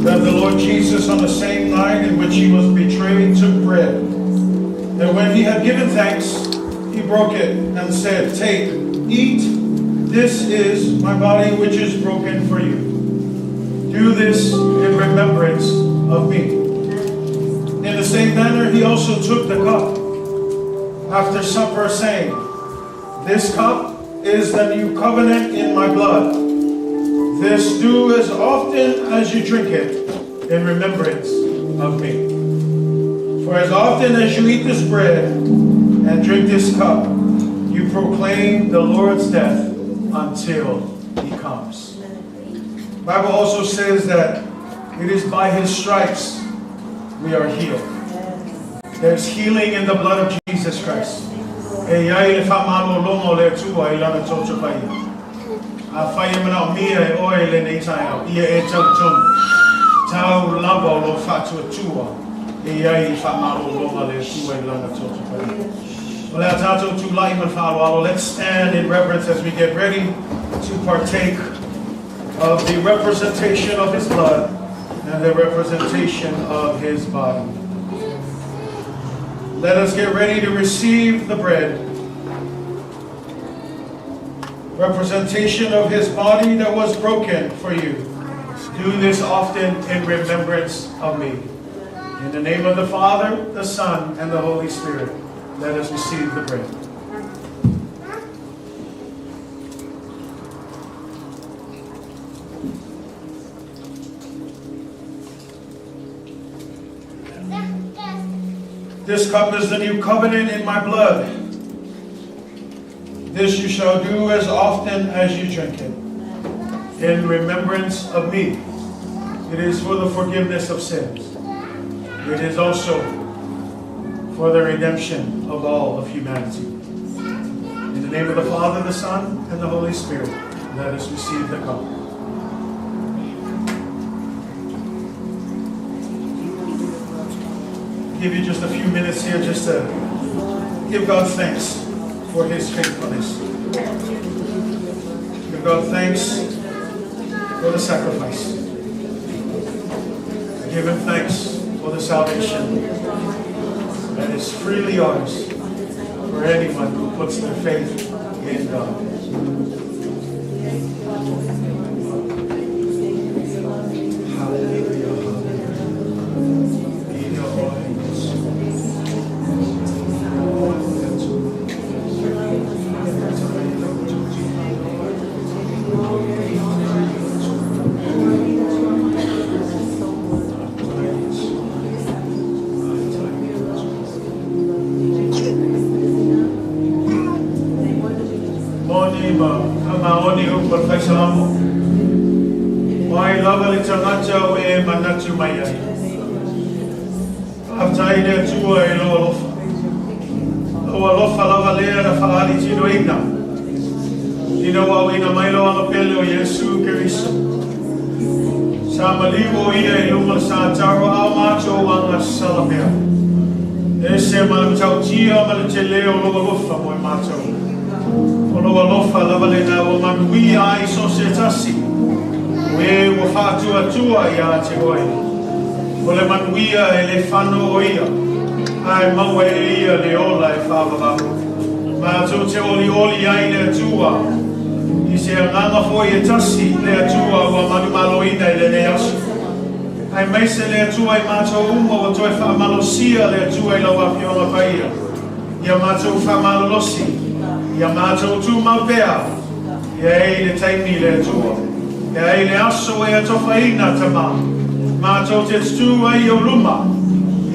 that the Lord Jesus, on the same night in which he was betrayed, took bread. And when he had given thanks, he broke it and said, "Take, eat, this is my body which is broken for you. Do this in remembrance of me." In the same manner, he also took the cup after supper, saying, "This cup is the new covenant in my blood. This do as often as you drink it in remembrance of me. For as often as you eat this bread and drink this cup, you proclaim the Lord's death until he comes." The Bible also says that it is by his stripes we are healed. There's healing in the blood of Jesus Christ. Let's stand in reverence as we get ready to partake of the representation of his blood and the representation of his body. Let us get ready to receive the bread, representation of his body that was broken for you. Do this often in remembrance of me. In the name of the Father, the Son, and the Holy Spirit, let us receive the bread. This cup is the new covenant in my blood. This you shall do as often as you drink it, in remembrance of me. It is for the forgiveness of sins. It is also for the redemption of all of humanity. In the name of the Father, the Son, and the Holy Spirit, let us receive the cup. Give you just a few minutes here just to give God thanks for his faithfulness. Give God thanks for the sacrifice. Give him thanks for the salvation that is freely ours for anyone who puts their faith in God. Atua ia te oi. O le manuia e le whano oia. Ai maua e ia le ola e whawawako. Ma tō te oli ai le atua. I se nganga foi e tasi le atua wa manu maloina i le ne asu. Ai meise le atua i mātou uma o toi whamalosia le atua i lawa pionga paia. Ia mātou whamalolosi. Ia mātou tū maupea. Ia e le taimi le atua. Ia e le aso e atofaina tama. Mātou te tu ai o luma.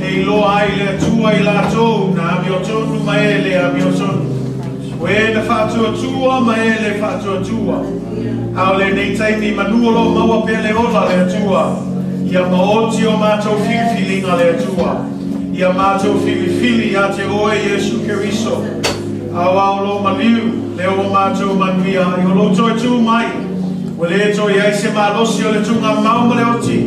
E loa ai le tua i lātou na ami o tonu ma e le ami o tonu. O e na whātua tua ma e le whātua tua. Ao le nei taimi manuolo maua pele ola le tua. Ia maoti o mātou whiwhilinga le tua. Ia mātou whiwhili a te oe Yesu Keriso. Au lo maliu le o mātou manuia i o lo toi tū mai. O le to ia se malosi o le tunga mau le oti.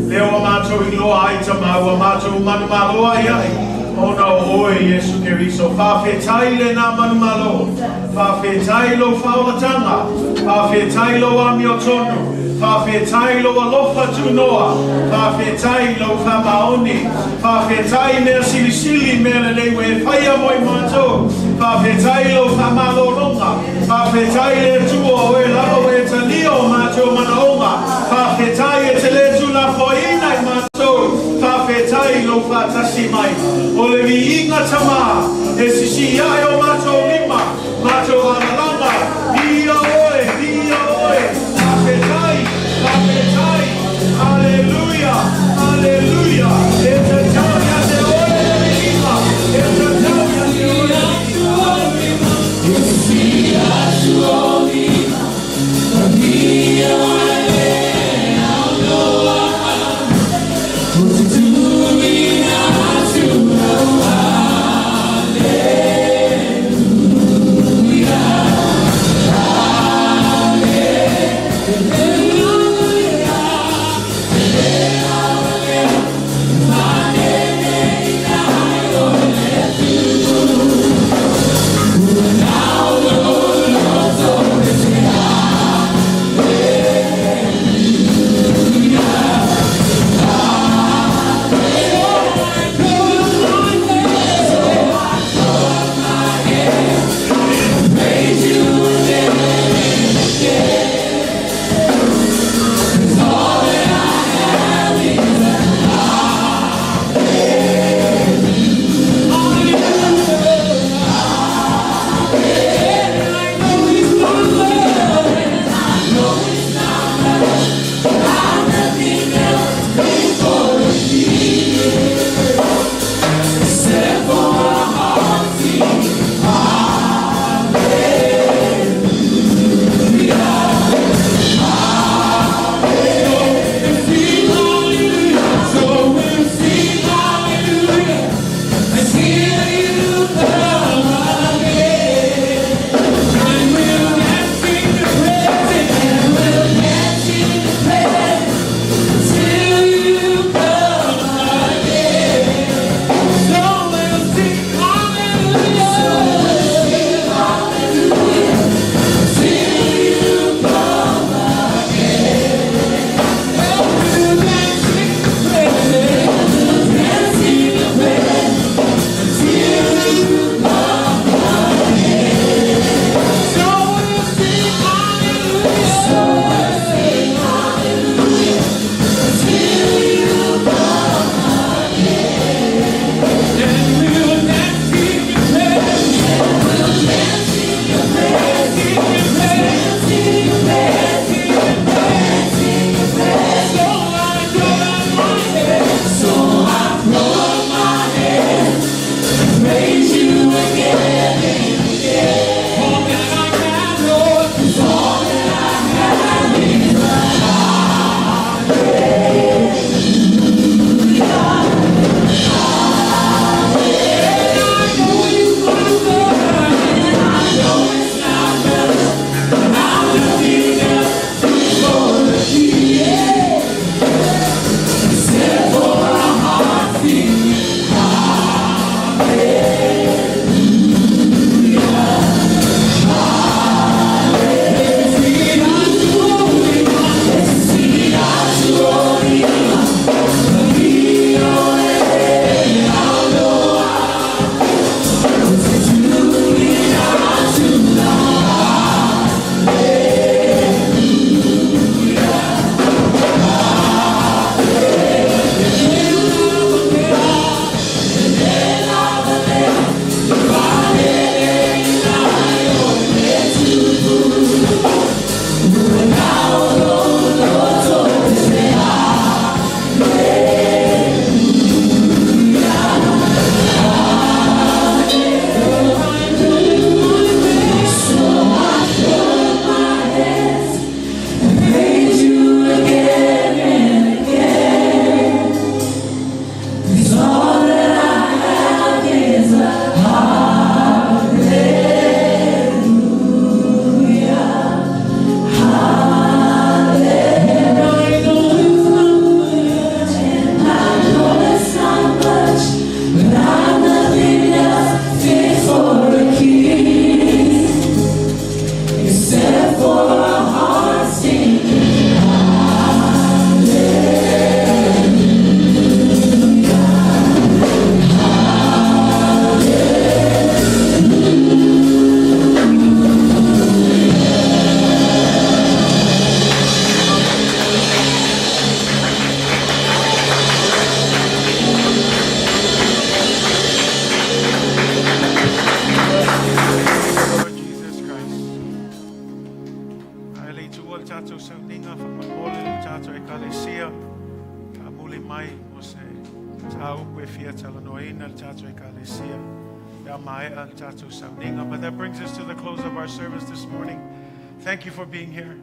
Le o mātou i loa ai tama o mātou manu maloa i ai. O na oe Yesu Keriso. Whawhetai le nā manu malo. Whawhetai lo whaulatanga. Whawhetai lo ami o tonu. Whawhetai lo alofa tunoa. Whawhetai lo whamaoni. Whawhetai mea silisili mea lewe whaia moi mātou. Whawhetai lo whamaloronga. Whawhetai le tua o e lalo e talio mātou manaonga. Whawhetai e te le tula whoina i mātou. Whawhetai lo whatasi mai. O le vi inga tama. E sisi ai o mātou lima. Mātou analanga. Ia oe, ia oe. Whawhetai, whawhetai. Hallelujah, hallelujah. E te tau ia te oe le lima. E te tau ia te oe le lima. E si asu o lima. Mia e au noa. Holy might will say, but that brings us to the close of our service this morning. Thank you for being here.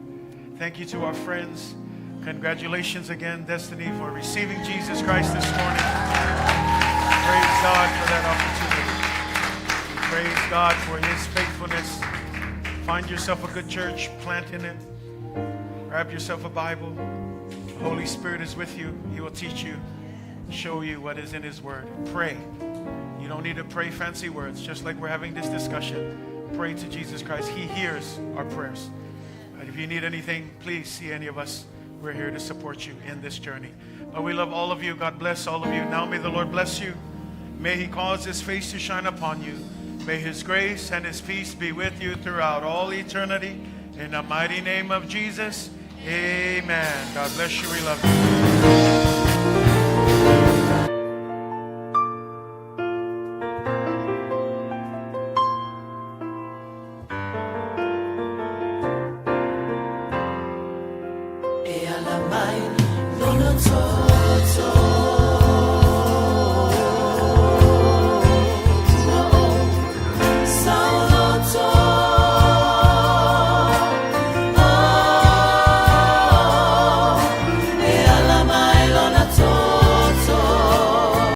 Thank you to our friends. Congratulations again, Destiny, for receiving Jesus Christ this morning. Praise God for that opportunity. Praise God for His faithfulness. Find yourself a good church, plant in it. Grab yourself a Bible. The Holy Spirit is with you. He will teach you, show you what is in His Word. Pray. You don't need to pray fancy words. Just like we're having this discussion, pray to Jesus Christ. He hears our prayers. And if you need anything, please see any of us. We're here to support you in this journey. But we love all of you. God bless all of you. Now may the Lord bless you. May He cause His face to shine upon you. May His grace and His peace be with you throughout all eternity. In the mighty name of Jesus, amen. God bless you. We love you.